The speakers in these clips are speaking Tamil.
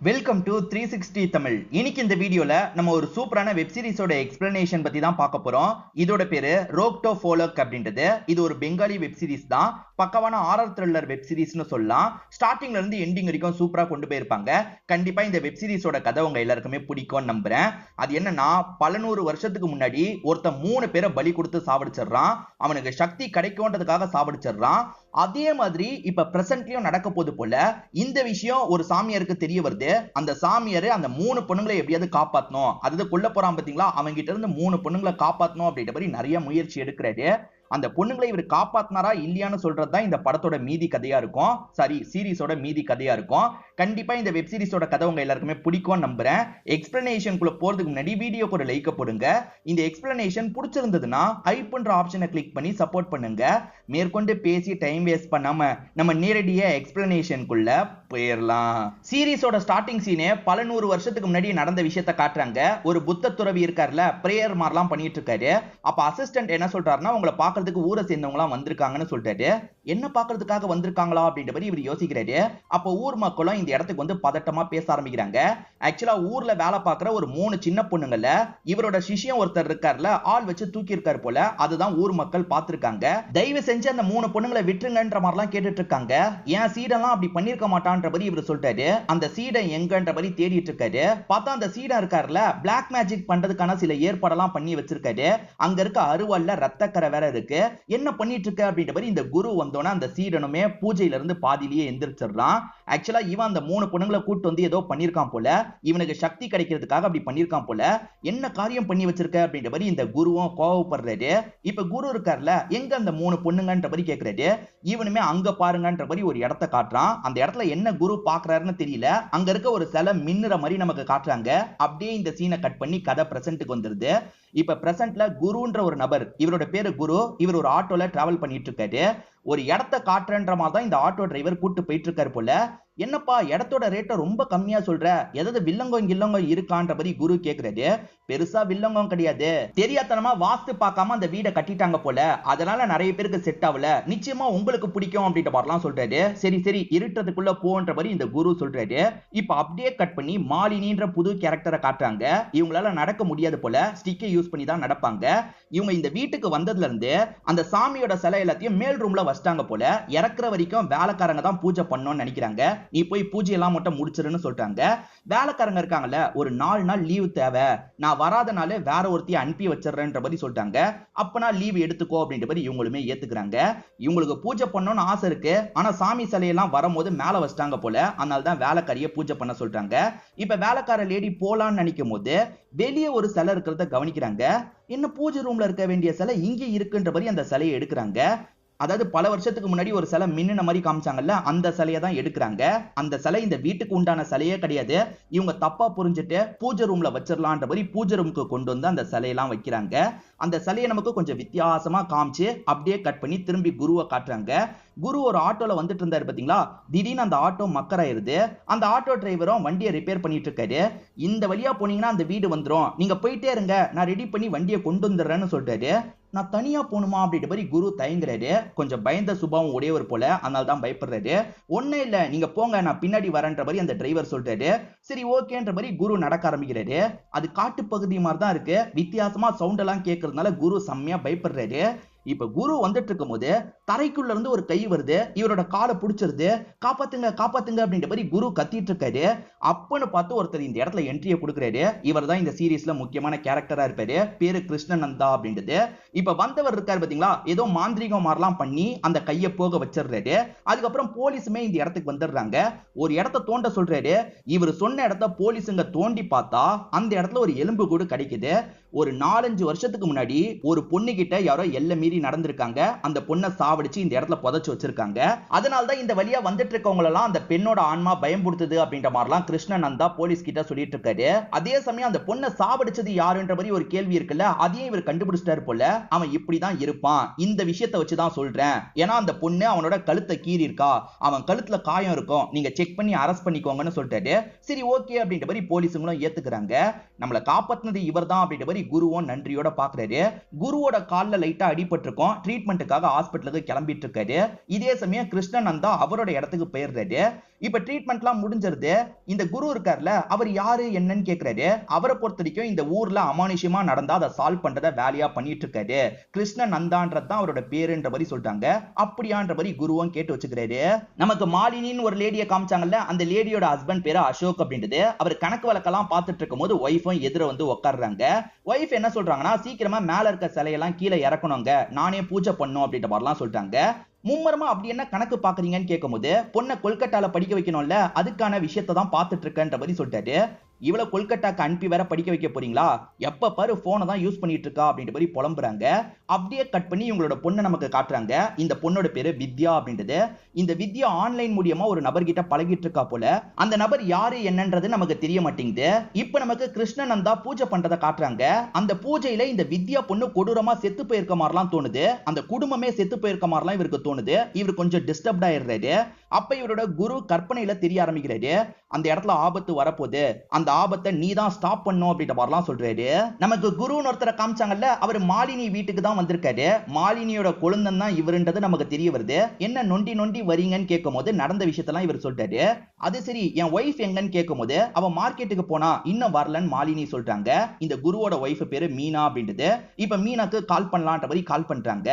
Welcome to 360 Tamil. இன்னைக்கு இந்த வீடியோல நம்ம ஒரு சூப்பரான வெப் சீரிஸோட எக்ஸ்பிளனேஷன் பத்தி தான் பார்க்க போறோம். இதோட பேரு ரோக்டோ ஃபோலோக் அப்படின்றது. இது ஒரு பெங்காலி வெப் சீரிஸ் தான். பக்கவான ஹாரர் த்ரில்லர் வெப் சீரிஸ்னு சொல்லலாம். ஸ்டார்டிங்ல இருந்து எண்டிங் வரைக்கும் சூப்பரா கொண்டு போயிருப்பாங்க. கண்டிப்பா இந்த வெப் சீரிஸோட கதை உங்க எல்லாருக்குமே பிடிக்கும்னு நம்புறேன். அது என்னன்னா, பல நூறு வருஷத்துக்கு முன்னாடி ஒருத்தன் 3 பேரை பலி கொடுத்து சாவடிச்சிடறான். அவனுக்கு சக்தி கிடைக்கும்ன்றதுக்காக சாவடிச்சிடறான். அதே மாதிரி இப்ப பிரசன்ட்லயும் நடக்க போது போல இந்த விஷயம் ஒரு சாமியாருக்கு தெரிய வருது. அந்த சாமியாரு அந்த 3 பொண்ணுங்களை எப்படியாவது காப்பாத்தணும், அதாவது கொல்ல போறான் பாத்தீங்களா, அவங்க கிட்ட இருந்து 3 பொண்ணுங்களை காப்பாத்தணும் அப்படின்ற மாதிரி நிறைய முயற்சி எடுக்கிறாரு. அந்த பொண்ணுங்களை இவர் காப்பாத்தினாரா இல்லையான்னு சொல்றதுதான் இந்த படத்தோட மீதி கதையா இருக்கும். சாரி, சீரிஸோட மீதி கதையா இருக்கும். கண்டிப்பா இந்த வெப் சீரிஸோட கதை உங்க எல்லாருக்குமே பிடிக்கும்னு நம்புறேன். எக்ஸ்பிளனேஷனுக்குள்ள போறதுக்கு முன்னாடி வீடியோக்கு ஒரு லைக் போடுங்க. இந்த எக்ஸ்பிளனேஷன் பிடிச்சிருந்ததுன்னா ஹைப்ன்ற ஆப்ஷனை கிளிக் பண்ணி சப்போர்ட் பண்ணுங்க. மேற்கொண்டு பேசி டைம் வேஸ்ட் பண்ணாம நம்ம நேரடியா எக்ஸ்பிளனேஷனுக்குள்ள போயிடலாம். சீரிஸோட ஸ்டார்டிங் சீனே பல நூறு வருஷத்துக்கு முன்னாடி நடந்த விஷயத்தை காட்டுறாங்க. ஒரு புத்த துறவி இருக்காருல, பிரேயர் மாதிரிலாம் பண்ணிட்டு இருக்காரு. அப்ப அசிஸ்டன்ட் என்ன சொல்றாருன்னா, உங்களை பாக்குறதுக்கு ஊரை சேர்ந்தவங்களாம் வந்திருக்காங்கன்னு சொல்லிட்டாரு. என்ன பாக்குறதுக்காக வந்திருக்காங்களா அப்படின்ற மாதிரி இவர் யோசிக்கிறாரு. அப்ப ஊர் மக்களும் இந்த இடத்துக்கு வந்து பதட்டமா பேச ஆரம்பிக்கிறாங்க. ஆக்சுவலா ஊர்ல வேலை பார்க்குற ஒரு 3 சின்ன பொண்ணுங்கள்ல இவரோட சிஷ்யம் ஒருத்தர் இருக்காருல, ஆள் வச்சு தூக்கி இருக்காரு போல. அதுதான் ஊர் மக்கள் பார்த்திருக்காங்க. தயவு செஞ்சு அந்த 3 பொண்ணுங்களை விட்டுருங்கன்ற மாதிரிலாம் கேட்டுட்டு இருக்காங்க. ஏன் சீடெல்லாம் அப்படி பண்ணிருக்க மாட்டான்ற மாதிரி இவர் சொல்லிட்டாரு. அந்த சீடன் எங்கன்ற மாதிரி தேடிட்டு இருக்காரு. பார்த்தா அந்த சீடன் இருக்காருல, பிளாக் மேஜிக் பண்றதுக்கான சில ஏற்பாடெல்லாம் பண்ணி வச்சிருக்காரு. அங்க இருக்க அருவாள்ல ரத்தக்கரை வேற இருக்கு. என்ன பண்ணிட்டு இருக்க அப்படின்ற மாதிரி இந்த குரு வந்தோன்னா அந்த சீடனுமே பூஜையில இருந்து பாதியிலேயே எந்திரிச்சிடறான். ஆக்சுவலா இவன் அந்த 3 பொண்ணுங்களை கூட்டு வந்து ஏதோ பண்ணிருக்கான் போல. இவனுக்கு சக்தி கிடைக்கிறதுக்காக அப்படி பண்ணிருக்கான் போல. என்ன காரியம் பண்ணி வச்சிருக்க அப்படின்ற மாதிரி இந்த குருவும் கோவப்படுறாரு. இப்ப குரு இருக்காருல, எங்க அந்த 3 பொண்ணுங்கன்ற மாதிரி கேக்குறாரு. இவனுமே அங்க பாருங்கன்ற மாதிரி ஒரு இடத்தை காட்டுறான். அந்த இடத்துல என்ன குரு பாக்குறாருன்னு தெரியல. அங்க இருக்க ஒரு சிலை மின்னுற மாதிரி நமக்கு காட்டுறாங்க. அப்படியே இந்த சீனை கட் பண்ணி கதை பிரசன்ட்டுக்கு வந்துருது. இப்ப பிரசன்ட்ல குருன்ற ஒரு நபர், இவரோட பேரு குரு. இவர் ஒரு ஆட்டோல டிராவல் பண்ணிட்டு இருக்காரு. ஒரு இடத்தை காட்டுறன்ற மாதிரி தான் இந்த ஆட்டோ டிரைவர் கூட்டு போயிட்டு இருக்காரு போல. என்னப்பா இடத்தோட ரேட்டை ரொம்ப கம்மியா சொல்ற, ஏதாவது வில்லங்கம் கில்லங்கம் இருக்கான்ற மாதிரி குரு கேக்குறாரு. பெருசா வில்லங்கம் கிடையாது, தெரியாதனமா வாஸ்து பார்க்காம அந்த வீடை கட்டிட்டாங்க போல, அதனால நிறைய பேருக்கு செட் ஆகல, நிச்சயமா உங்களுக்கு பிடிக்கும் அப்படின்ற மாதிரிலாம் சொல்றாரு. சரி சரி இருட்டுறதுக்குள்ள போன்ற மாதிரி இந்த குரு சொல்றாரு. இப்ப அப்படியே கட் பண்ணி மாலினின்ற புது கேரக்டரை காட்டுறாங்க. இவங்களால நடக்க முடியாது போல, ஸ்டிக்கை யூஸ் பண்ணி தான் நடப்பாங்க. இவங்க இந்த வீட்டுக்கு வந்ததுல இருந்து அந்த சாமியோட சிலை எல்லாத்தையும் மேல் ரூம்ல வச்சிட்டாங்க போல. இறக்குற வரைக்கும் வேலைக்காரங்க தான் பூஜை பண்ணணும்னு நினைக்கிறாங்க. நீ போய் பூஜை எல்லாம் மட்டும் முடிச்சிருன்னு சொல்றாங்க. வேலைக்காரங்க இருக்காங்கல்ல, ஒரு 4 நாள் லீவு தேவை, நான் வராதனால வேற ஒருத்தைய அனுப்பி வச்சிடறேன்ற மாதிரி சொல்லிட்டாங்க. அப்பனா லீவ் எடுத்துக்கோ அப்படின்ற மாதிரி இவங்களுமே ஏத்துக்கிறாங்க. இவங்களுக்கு பூஜை பண்ணணும்னு ஆசை இருக்கு. ஆனா சாமி சிலையெல்லாம் வரும்போது மேல வச்சிட்டாங்க போல. அதனால தான் வேலைக்காரிய பூஜை பண்ண சொல்றாங்க. இப்ப வேலைக்கார லேடி போலான்னு நினைக்கும் போது வெளியே ஒரு சிலை இருக்கிறத கவனிக்கிறாங்க. என்ன பூஜை ரூம்ல இருக்க வேண்டிய சிலை இங்க இருக்குன்ற மாதிரி அந்த சிலையை எடுக்கிறாங்க. அதாவது பல வருஷத்துக்கு முன்னாடி ஒரு சிலை மின்னுன மாதிரி காமிச்சாங்கல்ல, அந்த சிலையை தான் எடுக்கிறாங்க. அந்த சிலை இந்த வீட்டுக்கு உண்டான சிலையே கிடையாது. இவங்க தப்பா புரிஞ்சுட்டு பூஜை ரூம்ல வச்சிடலான்ற மாதிரி பூஜை ரூமுக்கு கொண்டு வந்து அந்த சிலையெல்லாம் வைக்கிறாங்க. அந்த சிலையை நமக்கு கொஞ்சம் வித்தியாசமா காமிச்சு அப்படியே கட் பண்ணி திரும்பி குருவை காட்டுறாங்க. குரு ஒரு ஆட்டோல வந்துட்டு இருந்தாரு பாத்தீங்களா, திடீர்னு அந்த ஆட்டோ மக்கராயிருது. அந்த ஆட்டோ டிரைவரும் வண்டியை ரிப்பேர் பண்ணிட்டு இருக்காரு. இந்த வழியா போனீங்கன்னா அந்த வீடு வந்துரும், நீங்க போயிட்டே இருங்க, நான் ரெடி பண்ணி வண்டியை கொண்டு வந்துடுறேன்னு சொல்றாரு. நான் தனியா போகணுமா அப்படின்ற மாதிரி குரு தயங்குறாரு. கொஞ்சம் பயந்த சுபாவம் உடையவர் போல, அதனால தான் பயப்படுறாரு. ஒன்னும் இல்ல, நீங்க போங்க, நான் பின்னாடி வரேன்ற மாதிரி அந்த டிரைவர் சொல்றாரு. சரி ஓகேன்ற மாதிரி குரு நடக்க ஆரம்பிக்கிறாரு. அது காட்டு பகுதி மாதிரி தான் இருக்கு. வித்தியாசமா சவுண்ட் எல்லாம் கேட்கறதுனால குரு செம்மையா பயப்படுறாரு. இப்ப குரு வந்துட்டு இருக்கும் போது தரைக்குள்ள இருந்து ஒரு கை வருது. இவரோட காலை பிடிச்சிருது. காப்பாத்துங்க காப்பாத்துங்க அப்படின்ற மாதிரி குரு கத்திட்டு இருக்காரு. அப்பன்னு பார்த்து ஒருத்தர் இந்த இடத்துல என்ட்ரியை கொடுக்குறாரு. இவர் தான் இந்த சீரீஸ்ல முக்கியமான கேரக்டரா இருப்பாரு. பேரு கிருஷ்ணநந்தா அப்படின்றது. இப்ப வந்தவர் இருக்காரு பாத்தீங்களா, ஏதோ மாந்திரிகம் மாதிரிலாம் பண்ணி அந்த கையை போக வச்சிடுறாரு. அதுக்கப்புறம் போலீஸுமே இந்த இடத்துக்கு வந்துடுறாங்க. ஒரு இடத்த தோண்ட சொல்றாரு. இவர் சொன்ன இடத்த போலீஸுங்க தோண்டி பார்த்தா அந்த இடத்துல ஒரு எலும்பு கூடு கிடைக்குது. ஒரு 4-5 வருஷத்துக்கு முன்னாடி ஒரு பொண்ணு கிட்ட யாரோ எல்லை மீறி நடந்திருக்காங்க. அந்த பொண்ணை சாவடிச்சு இந்த இடத்துல புதைச்சு வச்சிருக்காங்க. அதனால தான் இந்த வழியா வந்துட்டு இருக்கவங்க எல்லாம் அந்த பெண்ணோட ஆன்மா பயம்படுத்துது அப்படின்ற மாதிரிலாம் கிருஷ்ணநந்தா போலீஸ் கிட்ட சொல்லிட்டு இருக்காரு. அதே சமயம் அந்த பொண்ணை சாவடிச்சது யாருன்ற மாதிரி ஒரு கேள்வி இருக்குல்ல, அதையும் இவர் கண்டுபிடிச்சிட்டாரு போல. அவன் இப்படிதான் இருப்பான், இந்த விஷயத்தை வச்சுதான் சொல்றேன். ஏன்னா அந்த பொண்ணு அவனோட கழுத்தை கீறி இருக்கா, அவன் கழுத்துல காயம் இருக்கும், நீங்க செக் பண்ணி அரெஸ்ட் பண்ணிக்கோங்கன்னு சொல்லிட்டாரு. சரி ஓகே அப்படின்ற மாதிரி போலீஸுங்களும் ஏத்துக்கிறாங்க. நம்மளை காப்பாத்தினது இவர் தான் அப்படின்ற மாதிரி குருவும் நன்றியோட பாக்குறாரு. குருவோட கால்ல லைட்டா அடிபட்டு இருக்கும். ட்ரீட்மெண்ட்டுக்காக ஹாஸ்பிட்டலுக்கு கிளம்பிட்டு இருக்காரு. இதே சமயம் கிருஷ்ணநந்தா அவரோட இடத்துக்கு போயிடுறாரு. இப்ப ட்ரீட்மெண்ட்லாம் முடிஞ்சிருது. இந்த குரு இருக்கார்ல, அவர் யாரு என்னன்னு கேக்குறாரு. அவரை பொறுத்த வரைக்கும் இந்த ஊர்ல அமானுஷ்யமா நடந்தா அதை சால்வ் பண்றத வேலையா பண்ணிட்டு இருக்காரு. கிருஷ்ண நந்தான்றது தான் அவரோட பேருன்ற மாதிரி சொல்லிட்டாங்க. அப்படியான்ற மாதிரி குருவும் கேட்டு வச்சுக்கிறாரு. நமக்கு மாலினின்னு ஒரு லேடியை காமிச்சாங்கல்ல, அந்த லேடியோட ஹஸ்பண்ட் பேரு அசோக் அப்படின்றது. அவர் கணக்கு வழக்கெல்லாம் பார்த்துட்டு இருக்கும் போது ஒய்ஃபும் எதிர வந்து உட்காடுறாங்க. ஒய்ஃப் என்ன சொல்றாங்கன்னா, சீக்கிரமா மேல இருக்க சிலையெல்லாம் கீழே இறக்கணுங்க, நானே பூஜை பண்ணும் அப்படின்ற மாதிரிலாம் சொல்லிட்டாங்க. மும்மரமா அப்படி என்ன கணக்கு பாக்குறீங்கன்னு கேட்கும்போது, பொண்ணை கொல்கட்டால படிக்க வைக்கணும்ல, அதுக்கான விஷயத்தை தான் பார்த்துட்டு இருக்கேன்ற மாதிரி சொல்லிட்டாரு. இவ்வளவு கொல்கட்டாக்கு அனுப்பி வேற படிக்க வைக்க போறீங்களா, எப்ப பாரு போனை தான் யூஸ் பண்ணிட்டு இருக்கா அப்படின்ற மாதிரி புலம்புறாங்க. அப்படியே கட் பண்ணி இவங்களோட பொண்ணை நமக்கு காட்டுறாங்க. இந்த பொண்ணோட பேரு வித்யா அப்படின்றது. இந்த வித்யா ஆன்லைன் மூலியமா ஒரு நபர்கிட்ட பழகிட்டு இருக்கா போல. அந்த நபர் யாரு என்னன்றது நமக்கு தெரிய மாட்டேங்குது. இப்ப நமக்கு கிருஷ்ணநந்தா பூஜை பண்றதை காட்டுறாங்க. அந்த பூஜையில இந்த வித்யா பொண்ணு கொடூரமா செத்து போயிருக்க மாதிரிலாம் தோணுது. அந்த குடும்பமே செத்து போயிருக்க மாதிரிலாம் இவருக்கு தோணுது. இவர் கொஞ்சம் டிஸ்டர்ப்ட் ஆயிடுறாரு. அப்ப இவரோட குரு கற்பனையில தெரிய ஆரம்பிக்கிறாரு. அந்த இடத்துல ஆபத்து வரப்போகுது, அந்த ஆபத்தை நீ தான் ஸ்டாப் பண்ணும் அப்படின்ற மாதிரிலாம் சொல்றாரு. நமக்கு குருன்னு ஒருத்தரை காமிச்சாங்கல்ல, அவர் மாலினி வீட்டுக்கு தான் வந்திருக்காரு. மாலினியோட கொழுந்தன் தான் இவருன்றது நமக்கு தெரிய வருது. என்ன நொண்டி நொண்டி வரீங்கன்னு கேட்கும் போது நடந்த விஷயத்தெல்லாம் இவர் சொல்றாரு. அது சரி, என் ஒய்ஃப் எங்கன்னு கேட்கும் போது அவ மார்க்கெட்டுக்கு போனா இன்னும் வரலன்னு மாலினி சொல்றாங்க. இந்த குருவோட ஒய்ஃப் பேரு மீனா அப்படின்றது. இப்ப மீனாக்கு கால் பண்ணலான்ற மாதிரி கால் பண்றாங்க.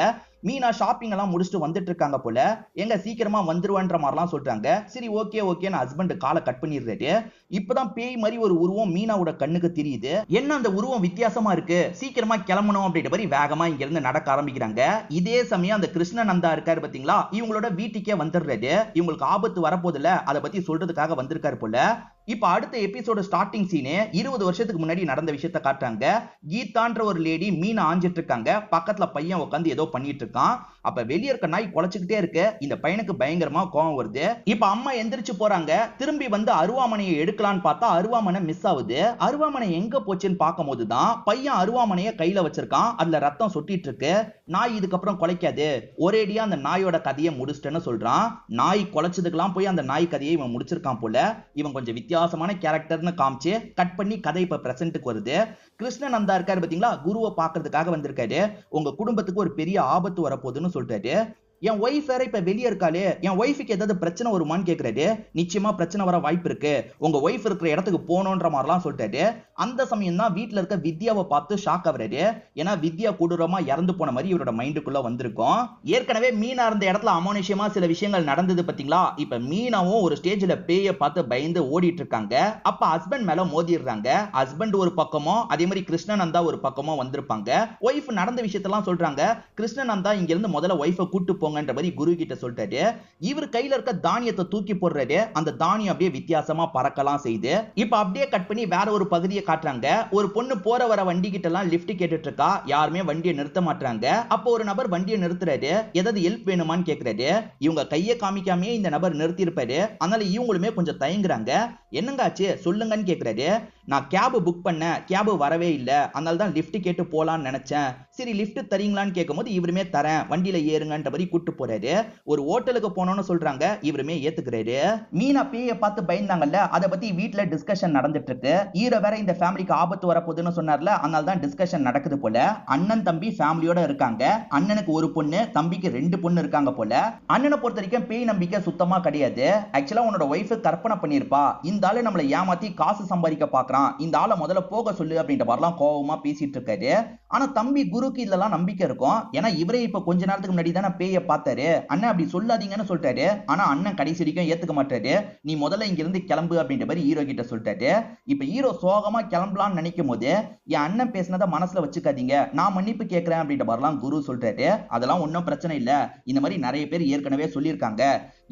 மீனா ஷாப்பிங் எல்லாம் முடிச்சுட்டு வந்துட்டு இருக்காங்க போல. எங்க சீக்கிரமா வந்துருவன்ற மாதிரிலாம் சொல்றாங்க. சரி ஓகே ஓகேன்னு ஹஸ்பண்ட் காலை கட் பண்ணிடுறாரு. இப்பதான் பேய் மாதிரி ஒரு உருவம் மீனாவோட கண்ணுக்கு தெரியுது. என்ன அந்த உருவம் வித்தியாசமா இருக்கு, சீக்கிரமா கிளம்பணும் அப்படின்ற மாதிரி வேகமா இங்க இருந்து நடக்க ஆரம்பிக்கிறாங்க. இதே சமயம் அந்த கிருஷ்ணநந்தா இருக்காரு பாத்தீங்களா, இவங்களோட வீட்டுக்கே வந்துடுறாரு. இவங்களுக்கு ஆபத்து வரப்போதுல, அதை பத்தி சொல்றதுக்காக வந்திருக்காரு போல. இப்ப அடுத்த எபிசோட ஸ்டார்டிங் சீனே 20 வருஷத்துக்கு முன்னாடி நடந்த விஷயத்தை காட்டுறாங்க. கீதான்ற ஒரு லேடி மீன் ஆஞ்சிட்டு இருக்காங்க. பக்கத்துல பையன் உட்காந்து ஏதோ பண்ணிட்டு இருக்கான். அப்ப வெளியே இருக்க நாய் குலைச்சுக்கிட்டே இருக்கு. இந்த பையனுக்கு பயங்கரமா கோவம் வருது. இப்ப அம்மா எந்திரிச்சு போறாங்க. திரும்பி வந்து அருவாமனையை எடுக்கலான்னு பார்த்தா அருவாமனை மிஸ் ஆகுது. அருவாமனை எங்க போச்சுன்னு பார்க்கும் போதுதான் பையன் அருவாமனைய கையில வச்சிருக்கான். அதுல ரத்தம் சொட்டிட்டு இருக்கு. நாய் இதுக்கப்புறம் குலைக்காது, ஒரேடியா அந்த நாயோட கதையை முடிச்சிட்டேன்னு சொல்றான். நாய் குலைச்சதுக்கெல்லாம் போய் அந்த நாய் கதையை இவன் முடிச்சிருக்கான் போல. இவன் கொஞ்சம் வித்தியாசமான கேரக்டர்னு காமிச்சு கட் பண்ணி கதை இப்ப பிரசன்ட்டுக்கு வருது. கிருஷ்ணநந்தா இருக்காரு பாத்தீங்களா, குருவை பாக்குறதுக்காக வந்திருக்காரு. உங்க குடும்பத்துக்கு ஒரு பெரிய ஆபத்து வரப்போகுதுன்னு சொல்றாரு. என் ஒய்ஃப் வேற இப்ப வெளியே இருக்காளே, என் ஒய்ஃபுக்கு ஏதாவது பிரச்சனை வருமான்னு கேக்குறாரு. நிச்சயமா பிரச்சனை வர வாய்ப்பு இருக்கு, உங்க ஒய்ஃப் இருக்கிற இடத்துக்கு போனோன்ற மாதிரிலாம் சொல்லிட்டாரு. அந்த சமயம் தான் வீட்டுல இருக்க வித்யாவை பார்த்து ஷாக் ஆகுறாரு. ஏன்னா வித்யா கொடூரமா இறந்து போன மாதிரி இவரோட மைண்டுக்குள்ள வந்திருக்கும். ஏற்கனவே மீனா இருந்த இடத்துல அமானுஷ்யமா சில விஷயங்கள் நடந்தது பாத்தீங்களா. இப்ப மீனாவும் ஒரு ஸ்டேஜ்ல பேயை பார்த்து பயந்து ஓடிட்டு இருக்காங்க. அப்ப ஹஸ்பண்ட் மேல மோதிடுறாங்க. ஹஸ்பண்ட் ஒரு பக்கமும் அதே மாதிரி கிருஷ்ணநந்தா ஒரு பக்கமும் வந்திருப்பாங்க. ஒய்ஃப் நடந்த விஷயத்தெல்லாம் சொல்றாங்க. கிருஷ்ணநந்தா இங்க இருந்து முதல்ல ஒய்ஃபை கூட்டு போங்கன்ற மாதிரி குரு கிட்ட சொல்லிட்டாரு. இவர் கையில இருக்க தானியத்தை தூக்கி போடுறாரு. அந்த தானியம் அப்படியே வித்தியாசமா பறக்கலாம் செய்து. இப்ப அப்படியே கட் பண்ணி வேற ஒரு பகுதியை காட்டுறாங்க. ஒரு பொண்ணு போற வர வண்டி கிட்ட எல்லாம் லிஃப்ட் கேட்டுட்டு இருக்கா. யாருமே வண்டியை நிறுத்த மாட்டாங்க. அப்போ ஒரு நபர் வண்டியை நிறுத்துறாரு. ஏதாவது ஹெல்ப் வேணுமான்னு கேக்குறாரு. இவங்க கையை காமிக்காமே இந்த நபர் நிறுத்தி இருப்பாரு. அதனால இவங்களுமே கொஞ்சம் தயங்குறாங்க. என்னங்காச்சு சொல்லுங்கன்னு கேக்குறாரு. நான் கேப் புக் பண்ண, கேப் வரவே இல்ல, அதனால தான் லிஃப்ட் கேட்டு போலான்னு நினைச்சேன். சரி லிஃப்ட் தரீங்களான்னு கேட்கும்போது இவருமே தரேன், வண்டியில ஏறுங்கன்ற மாதிரி கூட்டு போறாரு. ஒரு ஹோட்டலுக்கு போனோம்னு சொல்றாங்க. இவருமே ஏத்துக்கிறாரு. மீனா பேய பார்த்து பயந்தாங்கல்ல, அதை பத்தி வீட்டுல டிஸ்கஷன் நடந்துட்டு இருக்கு. ஹீரோ வேற இந்த ஃபேமிலிக்கு ஆபத்து வரப்போகுதுன்னு சொன்னார்ல, அதனால தான் டிஸ்கஷன் நடக்குது போல. அண்ணன் தம்பி ஃபேமிலியோட இருக்காங்க. அண்ணனுக்கு ஒரு பொண்ணு, தம்பிக்கு 2 பொண்ணு இருக்காங்க போல. அண்ணனை பொறுத்த வரைக்கும் பேய் நம்பிக்கை சுத்தமா கிடையாது. ஆக்சுவலா உன்னோட ஒய்ஃப் கற்பனை பண்ணிருப்பா, இந்த ஆளு நம்மளை ஏமாத்தி காசு சம்பாதிக்க பாக்குறான், இந்த ஆளை முதல்ல போக சொல்லு அப்படின்ற மாதிரிலாம் கோவமா பேசிட்டு இருக்காரு. ஆனா தம்பி குருக்கு இதெல்லாம் நம்பிக்கை இருக்கும். ஏன்னா இவரே இப்ப கொஞ்ச நேரத்துக்கு முன்னாடி தானே பேய பார்த்தாரு. அண்ணன் அப்படி சொல்லாதீங்கன்னு சொல்லிட்டாரு. ஆனா அண்ணன் கடைசி வரைக்கும் ஏத்துக்க மாட்டாரு. நீ முதல்ல இங்க இருந்து கிளம்பு அப்படின்ற மாதிரி ஹீரோ கிட்ட சொல்லிட்டாரு. இப்ப ஹீரோ சோகமா கிளம்பலாம்னு நினைக்கும் போது, என் அண்ணன் பேசினதை மனசுல வச்சுக்காதீங்க, நான் மன்னிப்பு கேட்கிறேன் அப்படின்ற மாதிரிலாம் குரு சொல்லிட்டாரு. அதெல்லாம் ஒன்னும் பிரச்சனை இல்ல, இந்த மாதிரி நிறைய பேர் ஏற்கனவே சொல்லியிருக்காங்க,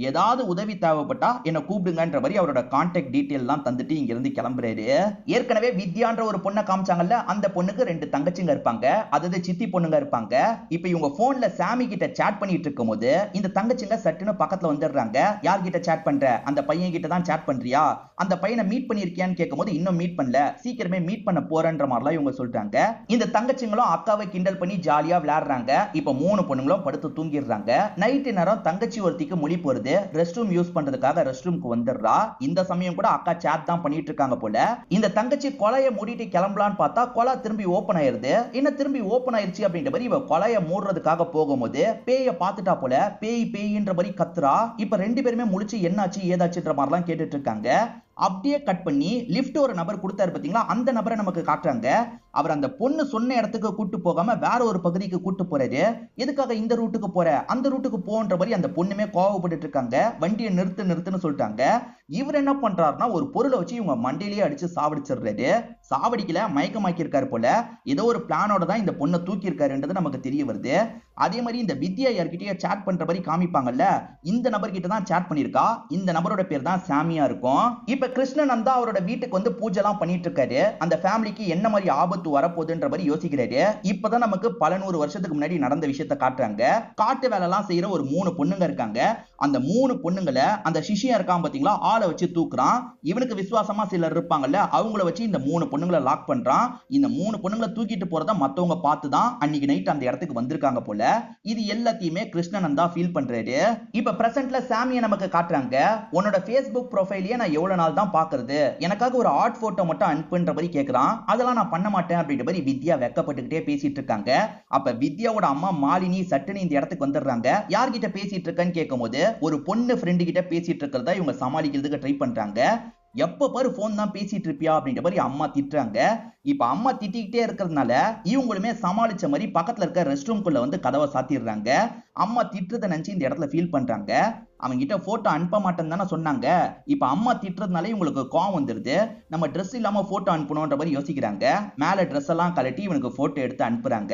ஏதாவது உதவி தேவைப்பட்டா என்ன கூப்பிடுங்கன்ற மாதிரி அவரோட கான்டாக்ட் டீடைல் எல்லாம் தந்துட்டு இங்க இருந்து கிளம்புறாரு. ஏற்கனவே வித்யான்ற ஒரு பொண்ணை காமிச்சாங்கல்ல, அந்த பொண்ணுக்கு 2 தங்கச்சிங்க இருப்பாங்க, அதாவது சித்தி பொண்ணுங்க இருப்பாங்க. இப்ப இவங்க போன்ல சாமி கிட்ட சாட் பண்ணிட்டு இருக்கும் போது இந்த தங்கச்சிங்க சட்டுன்னு பக்கத்துல வந்துடுறாங்க. யார்கிட்ட சாட் பண்ற, அந்த பையன் கிட்ட தான் சாட் பண்றியா, அந்த பையனை மீட் பண்ணிருக்கியான்னு கேட்கும் போது இன்னும் மீட் பண்ணல, சீக்கிரமே மீட் பண்ண போறன்ற மாதிரிலாம் இவங்க சொல்றாங்க. இந்த தங்கச்சிங்களும் அக்காவை கிண்டல் பண்ணி ஜாலியா விளையாடுறாங்க. இப்ப 3 பொண்ணுங்களும் படுத்து தூங்கிடுறாங்க. நைட்டு நேரம் தங்கச்சி ஒருத்திக்கு மொழி போறது, ரெஸ்ட் ரூம் யூஸ் பண்றதுக்காக ரெஸ்ட் ரூமுக்கு வந்துடுறா. இந்த சமயம் கூட அக்கா சாட் தான் பண்ணிட்டு இருக்காங்க போல. இந்த தங்கச்சி கொலையை மூடிட்டு கிளம்பலான்னு பார்த்தா கொலை திரும்பி ஓபன் ஆயிருது. என்ன திரும்பி ஓபன் ஆயிருச்சு அப்படின்ற மாதிரி இவ கொலைய மூடுறதுக்காக போகும்போது பேய பாத்துட்டா போல பேய் பேயின்ற மாதிரி கத்துறா. இப்ப ரெண்டு பேருமே முழிச்சு என்னாச்சு ஏதாச்சுன்ற மாதிரிலாம் கேட்டுட்டு இருக்காங்க. அப்படியே கட் பண்ணி லிஃப்ட் ஒரு நபர் கொடுத்தாரு பாத்தீங்களா, அந்த நபரை நமக்கு காட்டுறாங்க. அவர் அந்த பொண்ணு சொன்ன இடத்துக்கு கூட்டு போகாம வேற ஒரு பகுதிக்கு கூட்டு போறாரு. எதுக்காக இந்த ரூட்டுக்கு போற, அந்த ரூட்டுக்கு போன்ற மாதிரி அந்த பொண்ணுமே கோவப்பட்டு இருக்காங்க. வண்டியை நிறுத்து நிறுத்துன்னு சொல்லிட்டாங்க. இவர் என்ன பண்றாருன்னா ஒரு பொருளை வச்சு இவங்க மண்டையிலேயே அடிச்சு சாவடிச்சிடுறாரு. சாவடிக்கல, மயக்கமாக்கி இருக்காரு போல. ஏதோ ஒரு பிளானோட தான் இந்த பொண்ணை தூக்கி இருக்காருன்றது நமக்கு தெரிய வருது. அதே மாதிரி இந்த வித்யா யார்கிட்டயே சேட் பண்ற மாதிரி காமிப்பாங்கல்ல, இந்த நபர் கிட்ட தான் சேட் பண்ணிருக்கா. இந்த நபரோட பேர் தான் சாமியா இருக்கும். இப்ப கிருஷ்ணநந்தா அவரோட வீட்டுக்கு வந்து பூஜை எல்லாம் பண்ணிட்டு இருக்காரு. அந்த ஃபேமிலிக்கு என்ன மாதிரி ஆபத்து வரப்போகுதுன்ற மாதிரி யோசிக்கிறாரு. இப்பதான் நமக்கு பல 100 வருஷத்துக்கு முன்னாடி நடந்த விஷயத்தை காட்டுறாங்க. காட்டு வேலை எல்லாம் செய்யற ஒரு 3 பொண்ணுங்க இருக்காங்க. அந்த 3 பொண்ணுங்களை அந்த சிஷியா இருக்கான் பாத்தீங்களா, ஆளை வச்சு தூக்குறான். இவனுக்கு விசுவாசமா சிலர் இருப்பாங்கல்ல, அவங்கள வச்சு இந்த 3 பொண்ணுங்களை லாக் பண்றான். இந்த 3 பொண்ணுங்களை தூக்கிட்டு போறத மத்தவங்க பார்த்துதான் அன்னைக்கு நைட் அந்த இடத்துக்கு வந்திருக்காங்க போல. இது எல்லாத்தையுமே கிருஷ்ணநந்தா ஃபீல் பண்றாரு. இப்ப பிரசன்ட்ல சாமியை நமக்கு காட்டுறாங்க. உன்னோட Facebook ப்ரொஃபைலையே நான் எவ்வளவு நாள் தான் பாக்குறது, எனக்காக ஒரு ஆர்ட் போட்டோ மட்டும் அனுப்புன்ற மாதிரி கேக்குறான். அதெல்லாம் நான் பண்ண மாட்டேன் அப்படின்ற மாதிரி வித்யா வெக்கப்பட்டுக்கிட்டே பேசிட்டு இருக்காங்க. அப்ப வித்யாவோட அம்மா மாலினி சட்டுன்னு இந்த இடத்துக்கு வந்துடுறாங்க. யார்கிட்ட பேசிட்டு இருக்கன்னு கேட்கும் போது ஒரு பொண்ணு ஃப்ரெண்டு கிட்ட பேசிட்டு இருக்கிறதா இவங்க சமாளிக்கிறதுக்கு ட்ரை பண்றாங்க. எப்ப பாரு போன் தான் பேசிட்டு இருப்பியா அப்படின்ற மாதிரி அம்மா திட்டுறாங்க. இப்ப அம்மா திட்டிக்கிட்டே இருக்கிறதுனால இவங்களுமே சமாளிச்ச மாதிரி பக்கத்துல இருக்க ரெஸ்ட் ரூம்குள்ள வந்து கதவை சாத்திடுறாங்க. அம்மா திட்டுறதை நினைச்சு இந்த இடத்துல ஃபீல் பண்றாங்க. அவங்க கிட்ட போட்டோ அனுப்ப மாட்டேன்னு தானே சொன்னாங்க. இப்ப அம்மா திட்டுறதுனால இவங்களுக்கு கோவம் வந்துருது. நம்ம ட்ரெஸ் இல்லாம போட்டோ அனுப்பணும்ன்ற மாதிரி யோசிக்கிறாங்க. மேல ட்ரெஸ் எல்லாம் கலட்டி இவனுக்கு போட்டோ எடுத்து அனுப்புறாங்க.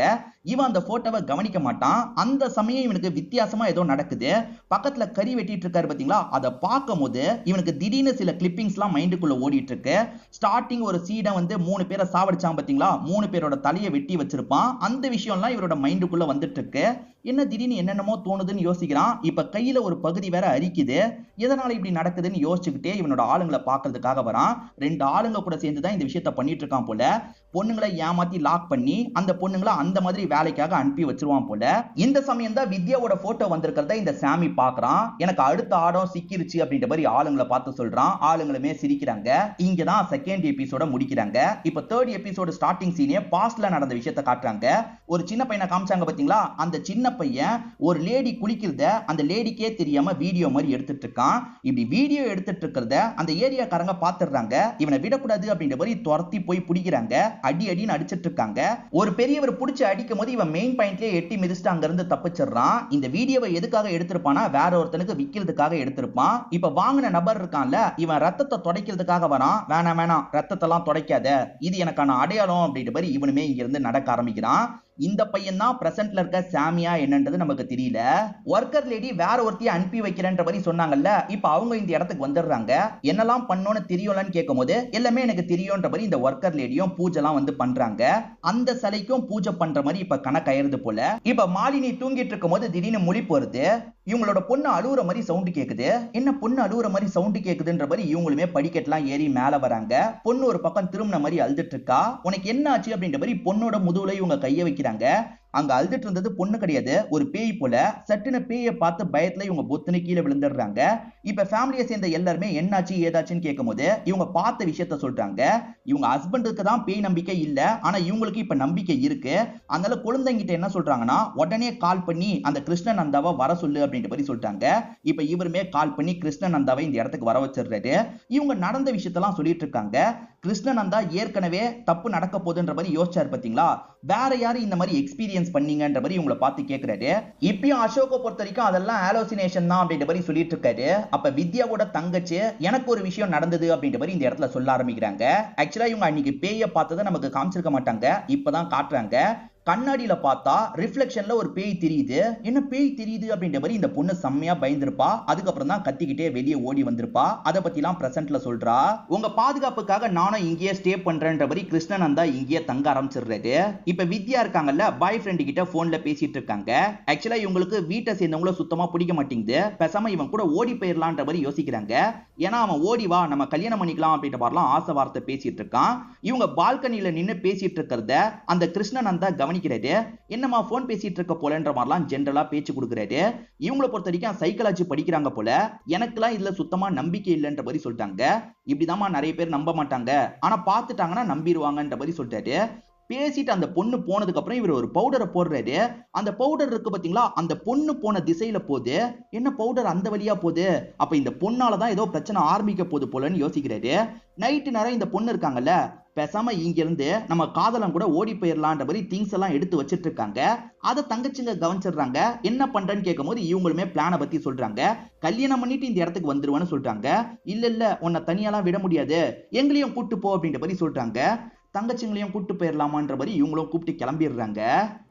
இவன் அந்த போட்டோவை கவனிக்க மாட்டான். அந்த சமயம் இவனுக்கு வித்தியாசமா ஏதோ நடக்குது. பக்கத்துல கறி வெட்டிட்டு இருக்காரு பாத்தீங்களா, அதை பார்க்கும் போது இவனுக்கு திடீர்னு சில கிளிப்பிங்ஸ் எல்லாம் மைண்டுக்குள்ள ஓடிட்டு இருக்கு. ஸ்டார்டிங் ஒரு சீடை வந்து 3 பேரை சாவடிச்சான் பாத்தீங்களா, 3 பேரோட தலையை வெட்டி வச்சிருப்பான். அந்த விஷயம் எல்லாம் இவரோட மைண்டுக்குள்ள வந்துட்டு இருக்கு. என்ன திடீர்னு என்னென்னமோ தோணுதுன்னு யோசிக்கிறான். இப்ப கையில ஒரு பகுதி வேற அரிக்குது. எதனால இப்படி நடக்குதுன்னு யோசிச்சுக்கிட்டே இவனோட ஆளுங்களை பாக்குறதுக்காக வரான். 2 ஆளுங்க கூட சேர்ந்துதான் இந்த விஷயத்த பண்ணிட்டு இருக்கான் போல. பொண்ணுங்களை ஏமாத்தி லாக் பண்ணி அந்த பொண்ணுங்களை அந்த மாதிரி வேலைக்காக அனுப்பி வச்சிருவான் போல. இந்த சமயம் தான் வித்யாவோட போட்டோ வந்திருக்கிறத இந்த சாமி பாக்குறான். எனக்கு அடுத்த ஆடம் சிக்கிருச்சு அப்படின்ற மாதிரி ஆளுங்களை பார்த்து சொல்றான். ஆளுங்களுமே சிரிக்கிறாங்க. இங்கதான் செகண்ட் எபிசோட முடிக்கிறாங்க. இப்ப தேர்ட் எபிசோட ஸ்டார்டிங் சீனே பாஸ்ட்ல நடந்த விஷயத்தை காட்டுறாங்க. ஒரு சின்ன பையனை காமிச்சாங்க பாத்தீங்களா, அந்த சின்ன பையன் ஒரு லேடி குளிக்கிறத அந்த லேடிக்கே தெரியாம வீடியோ மாதிரி எடுத்துட்டு இருக்கான். இப்படி வீடியோ எடுத்துட்டு இருக்கிறத அந்த ஏரியாக்காரங்க பாத்துறாங்க. இவனை விடக்கூடாது அப்படின்ற மாதிரி துரத்தி போய் பிடிக்கிறாங்க. அடி அடின்னு அடிச்சிட்டு இருக்காங்க. ஒரு பெரியவர் பிடிச்சி அடிக்கும் போது இவன் மெயின் பாயிண்ட்லயே எட்டி மிதிச்சுட்டு அங்க இருந்து தப்பிச்சிடுறான். இந்த வீடியோவை எதுக்காக எடுத்திருப்பானா, வேற ஒருத்தனுக்கு விக்கிறதுக்காக எடுத்திருப்பான். இப்ப வாங்கின நபர் இருக்கான்ல, இவன் ரத்தத்தை துடைக்கிறதுக்காக வரான். வேணாம் வேணாம், ரத்தத்தை எல்லாம் துடைக்காத, இது எனக்கான அடையாளம் அப்படின்ற மாதிரி இவனுமே இங்க இருந்து நடக்க ஆரம்பிக்கிறான். இந்த பையன் தான் பிரசன்ட்ல இருக்க சாமியா என்னன்றது நமக்கு தெரியல. ஒர்க்கர் லேடி வேற ஒருத்தைய அனுப்பி வைக்கிறேன்ற மாதிரி சொன்னாங்கல்ல, இப்ப அவங்க இந்த இடத்துக்கு வந்துடுறாங்க. என்னெல்லாம் பண்ணணும்னு தெரியும்லன்னு கேட்கும் போது எல்லாமே எனக்கு தெரியும்ன்ற மாதிரி இந்த ஒர்க்கர் லேடியும் பூஜைலாம் வந்து பண்றாங்க. அந்த சிலைக்கும் பூஜை பண்ற மாதிரி இப்ப கணக்காயிருது போல. இப்ப மாலினி தூங்கிட்டு இருக்கும் போது திடீர்னு முழிப்பு வருது. இவங்களோட பொண்ணு அழுவுற மாதிரி சவுண்ட் கேக்குது. என்ன பொண்ணு அழுவுற மாதிரி சவுண்ட் கேக்குதுன்ற மாதிரி இவங்களுமே படிக்கட்டுலாம் ஏறி மேல வராங்க. பொண்ணு ஒரு பக்கம் திரும்பின மாதிரி அழுதுட்டு இருக்கா. உனக்கு என்ன ஆச்சு அப்படின்ற மாதிரி பொண்ணோட முதுகுல இவங்க கைய வைக்கிறாங்க. அங்க அழுதுட்டு இருந்தது பொண்ணு கிடையாது, ஒரு பேய் போல. சட்டுன்னு பேயை பார்த்து பயத்துல இவங்க பொத்துன்னு கீழே விழுந்துடுறாங்க. இப்ப ஃபேமிலியை சேர்ந்த எல்லாருமே என்னாச்சு ஏதாச்சுன்னு கேட்கும் போது இவங்க பார்த்த விஷயத்த சொல்றாங்க. இவங்க ஹஸ்பண்டுக்கு தான் பேய் நம்பிக்கை இல்ல, ஆனா இவங்களுக்கு இப்ப நம்பிக்கை இருக்கு. அதனால குழந்தைங்கிட்ட என்ன சொல்றாங்கன்னா, உடனே கால் பண்ணி அந்த கிருஷ்ணநந்தாவை வர சொல்லு அப்படின்ற மாதிரி சொல்லிட்டாங்க. இப்ப இவருமே கால் பண்ணி கிருஷ்ணநந்தாவை இந்த இடத்துக்கு வர வச்சிடுறாரு. இவங்க நடந்த விஷயத்தெல்லாம் சொல்லிட்டு இருக்காங்க. கிருஷ்ணநந்தா ஏற்கனவே தப்பு நடக்க போகுதுன்ற மாதிரி யோசிச்சாரு பாத்தீங்களா, வேற யாரும் இந்த மாதிரி எக்ஸ்பீரியன்ஸ் பண்ணீங்கன்ற மாதிரி உங்களை பார்த்து கேட்கிறாரு. இப்பயும் அசோக பொறுத்த வரைக்கும் அதெல்லாம் ஆலோசினேஷன் தான் அப்படின்ற மாதிரி சொல்லிட்டு இருக்காரு. அப்ப வித்யாவோட தங்கச்சி எனக்கு ஒரு விஷயம் நடந்தது அப்படின்ற மாதிரி இந்த இடத்துல சொல்ல ஆரம்பிக்கிறாங்க. ஆக்சுவலா இவங்க அன்னைக்கு பேயை பார்த்ததை நமக்கு காமிச்சிருக்க மாட்டாங்க, இப்பதான் காட்டுறாங்க. கண்ணாடியில பார்த்தா ரிஃப்ளெக்ஷன்ல ஒரு பேய் தெரியுது. என்ன பேய் தெரியுது அப்படின்ற மாதிரி இந்த பொண்ணு செம்மையா பயந்துருப்பா. அதுக்கப்புறம் தான் கத்திக்கிட்டே வெளியே ஓடி வந்திருப்பா. அதை பத்திலாம் பிரசன்ட்ல சொல்றா. உங்க பாதுகாப்புக்காக நானும் இங்கேயே ஸ்டே பண்றேன்ற மாதிரி கிருஷ்ணநந்தா இங்கேயே தங்க ஆரம்பிச்சிடுறாரு. இப்ப வித்யா இருக்காங்கல்ல, பாய் ஃப்ரெண்ட் கிட்ட போன்ல பேசிட்டு இருக்காங்க. ஆக்சுவலா இவங்களுக்கு வீட்டை சேர்ந்தவங்கள சுத்தமா பிடிக்க மாட்டேங்குது. பேசாம இவன் கூட ஓடி போயிடலான்ற மாதிரி யோசிக்கிறாங்க. ஏன்னா அவன் ஓடி வா நம்ம கல்யாணம் பண்ணிக்கலாம் அப்படின்ற மாதிரிலாம் ஆசை வார்த்தை பேசிட்டு இருக்கான். இவங்க பால்கனியில நின்று பேசிட்டு இருக்கிறத அந்த கிருஷ்ணநந்தா கவனிக்கிறாரு. என்னமா போன் பேசிட்டு இருக்க போலன்ற மாதிரிலாம் ஜெனரலா பேச்சு கொடுக்குறாரு. இவங்களை பொறுத்த வரைக்கும் சைக்காலஜி படிக்கிறாங்க போல. எனக்குலாம் இதுல சுத்தமா நம்பிக்கை இல்லைன்ற மாதிரி சொல்லிட்டாங்க. இப்படிதாம்மா நிறைய பேர் நம்ப மாட்டாங்க, ஆனா பார்த்துட்டாங்கன்னா நம்பிடுவாங்கன்ற மாதிரி சொல்லிட்டாரு. பேசிட்டு அந்த பொண்ணு போனதுக்கு அப்புறம் இவர் ஒரு பவுடரை போடுறாரு. அந்த பவுடர் இருக்கு பாத்தீங்களா, அந்த பொண்ணு போன திசையில போகுது. என்ன பவுடர் அந்த வழியா போகுது, அப்ப இந்த பொண்ணாலதான் ஏதோ பிரச்சனை ஆரம்பிக்க போகுது போலன்னு யோசிக்கிறாரு. நைட்டு நேரம் இந்த பொண்ணு இருக்காங்கல்ல, பேசாம இங்க இருந்து நம்ம காதலன் கூட ஓடி போயிடலான்ற மாதிரி திங்ஸ் எல்லாம் எடுத்து வச்சிட்டு இருக்காங்க. அதை தங்கச்சிங்க கவனிச்சிடுறாங்க. என்ன பண்றேன்னு கேட்கும் போது இவங்களுமே பிளான பத்தி சொல்றாங்க. கல்யாணம் பண்ணிட்டு இந்த இடத்துக்கு வந்துருவான்னு சொல்றாங்க. இல்ல இல்ல, உன்னை தனியாலாம் விட முடியாது, எங்களையும் கூட்டு போ அப்படின்ற மாதிரி சொல்றாங்க. தங்கச்சிங்களையும் கூட்டு போயிடலாமான்ற மாதிரி இவங்களும் கூப்பிட்டு கிளம்பிடுறாங்க.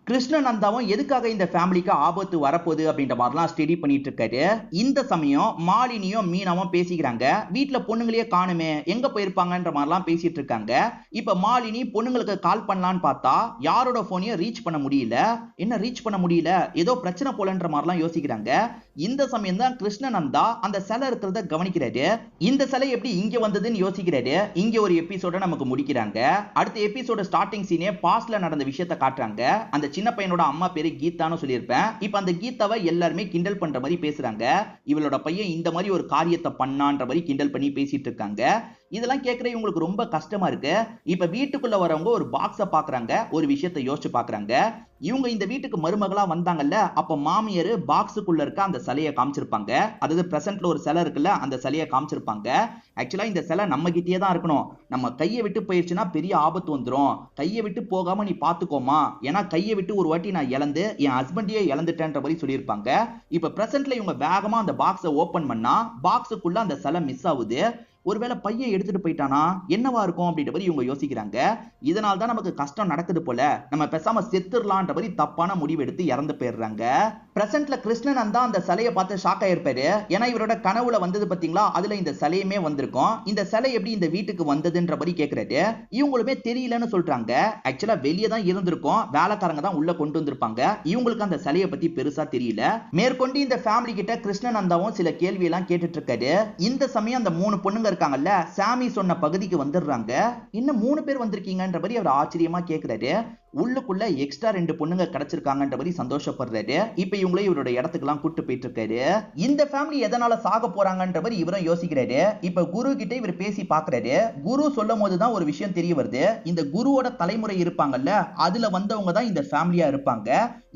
கிருஷ்ணநந்தாவும் எதுக்காக இந்த ஃபேமிலிக்கு ஆபத்து வரப்போகுது அப்படின்ற மாதிரிலாம் ஸ்டடி பண்ணிட்டு இருக்காரு. இந்த சமயம் மாலினியும் மீனாவும் பேசிக்கிறாங்க. வீட்டுல பொண்ணுங்களையே காணுமே, எங்க போயிருப்பாங்கன்ற மாதிரிலாம் பேசிட்டு இருக்காங்க. இப்ப மாலினி பொண்ணுங்களுக்கு கால் பண்ணலான்னு பார்த்தா யாரோட போனையும் ரீச் பண்ண முடியல. என்ன ரீச் பண்ண முடியல, ஏதோ பிரச்சனை போலன்ற மாதிரிலாம் யோசிக்கிறாங்க. இந்த சமயம் தான் கிருஷ்ணநந்தா அந்த சிலை இருக்கிறத கவனிக்கிறாரு. இந்த சிலை எப்படி இங்க வந்ததுன்னு யோசிக்கிறாரு. இங்க ஒரு எபிசோட நமக்கு முடிக்கிறாங்க. அடுத்த எபிசோட ஸ்டார்டிங் சீனே பாஸ்ட்ல நடந்த விஷயத்தை காட்டுறாங்க. அந்த சின்ன பையனோட அம்மா பேரு கீதான்னு சொல்லியிருப்பேன். இப்ப அந்த கீதாவை எல்லாருமே கிண்டல் பண்ற மாதிரி பேசுறாங்க. இவளோட பையன் இந்த மாதிரி ஒரு காரியத்தை பண்ணான்ற மாதிரி கிண்டல் பண்ணி பேசிட்டு இருக்காங்க. இதெல்லாம் கேட்கற இவங்களுக்கு ரொம்ப கஷ்டமா இருக்கு. இப்ப வீட்டுக்குள்ள வரவங்க ஒரு பாக்ஸ பாக்குறாங்க, ஒரு விஷயத்தை யோசிச்சு பாக்குறாங்க. இவங்க இந்த வீட்டுக்கு மருமகளா வந்தாங்கல்ல, அப்ப மாமியார் பாக்ஸுக்குள்ள இருக்க அந்த சிலையை காமிச்சிருப்பாங்க. அதாவது பிரசன்ட்ல ஒரு சிலை இருக்குல்ல, அந்த சிலையை காமிச்சிருப்பாங்க. ஆக்சுவலா இந்த சிலை நம்ம கிட்டே தான் இருக்கணும். நம்ம கையை விட்டு போயிடுச்சுன்னா பெரிய ஆபத்து வந்துடும். கையை விட்டு போகாம நீ பாத்துக்கோமா, ஏன்னா கையை விட்டு ஒரு வாட்டி நான் இழந்து என் ஹஸ்பண்டையே இழந்துட்டேன்ற மாதிரி சொல்லியிருப்பாங்க. இப்ப பிரசன்ட்ல இவங்க வேகமா அந்த பாக்ஸை ஓபன் பண்ணா பாக்ஸுக்குள்ள அந்த சிலை மிஸ் ஆகுது. ஒருவேளை பையன் எடுத்துட்டு போயிட்டானா என்னவா இருக்கும் அப்படின்ற மாதிரி இவங்க யோசிக்கிறாங்க. இதனால தான் நமக்கு கஷ்டம் நடக்குது போல, நம்ம பேசாம செத்துடலான்ற மாதிரி தப்பான முடிவு எடுத்து இறந்து போயிடுறாங்க. பிரசன்ட்ல கிருஷ்ணநந்தா அந்த சிலையை பார்த்து ஷாக் ஆயிருப்பாரு. ஏன்னா இவரோட கனவுல வந்தது பாத்தீங்களா, அதுல இந்த சிலையுமே வந்திருக்கும். இந்த சிலை எப்படி இந்த வீட்டுக்கு வந்ததுன்ற மாதிரி கேட்கிறாரு. இவங்களுமே தெரியலன்னு சொல்றாங்க. ஆக்சுவலா வெளியே தான் இருந்திருக்கும், வேலைக்காரங்க தான் உள்ள கொண்டு வந்திருப்பாங்க. இவங்களுக்கு அந்த சிலையை பத்தி பெருசா தெரியல. மேற்கொண்டு இந்த ஃபேமிலி கிட்ட கிருஷ்ணநந்தாவும் சில கேள்வி எல்லாம் கேட்டுட்டு இருக்காரு. இந்த சமயம் அந்த 3 பொண்ணுங்க இருக்காங்கல்ல, சாமி சொன்ன பகுதிக்கு வந்துடுறாங்க. இன்னும் 3 பேர் வந்திருக்கீங்கன்ற மாதிரி அவர் ஆச்சரியமா கேட்கிறாரு. உள்ளுக்குள்ள எக்ஸ்ட்ரா 2 பொண்ணுங்க கிடைச்சிருக்காங்கன்ற மாதிரி சந்தோஷப்படுறாரு. இப்ப இவங்களே இவரோட இடத்துக்கு எல்லாம் கூட்டு போயிட்டு இருக்காரு. இந்த ஃபேமிலி எதனால சாக போறாங்கன்ற மாதிரி இவரும் யோசிக்கிறாரு. இப்ப குரு கிட்ட இவர் பேசி பாக்குறாரு. குரு சொல்லும் போதுதான் ஒரு விஷயம் தெரிய வருது. இந்த குருவோட தலைமுறை இருப்பாங்கல்ல, அதுல வந்தவங்க தான் இந்த ஃபேமிலியா இருப்பாங்க.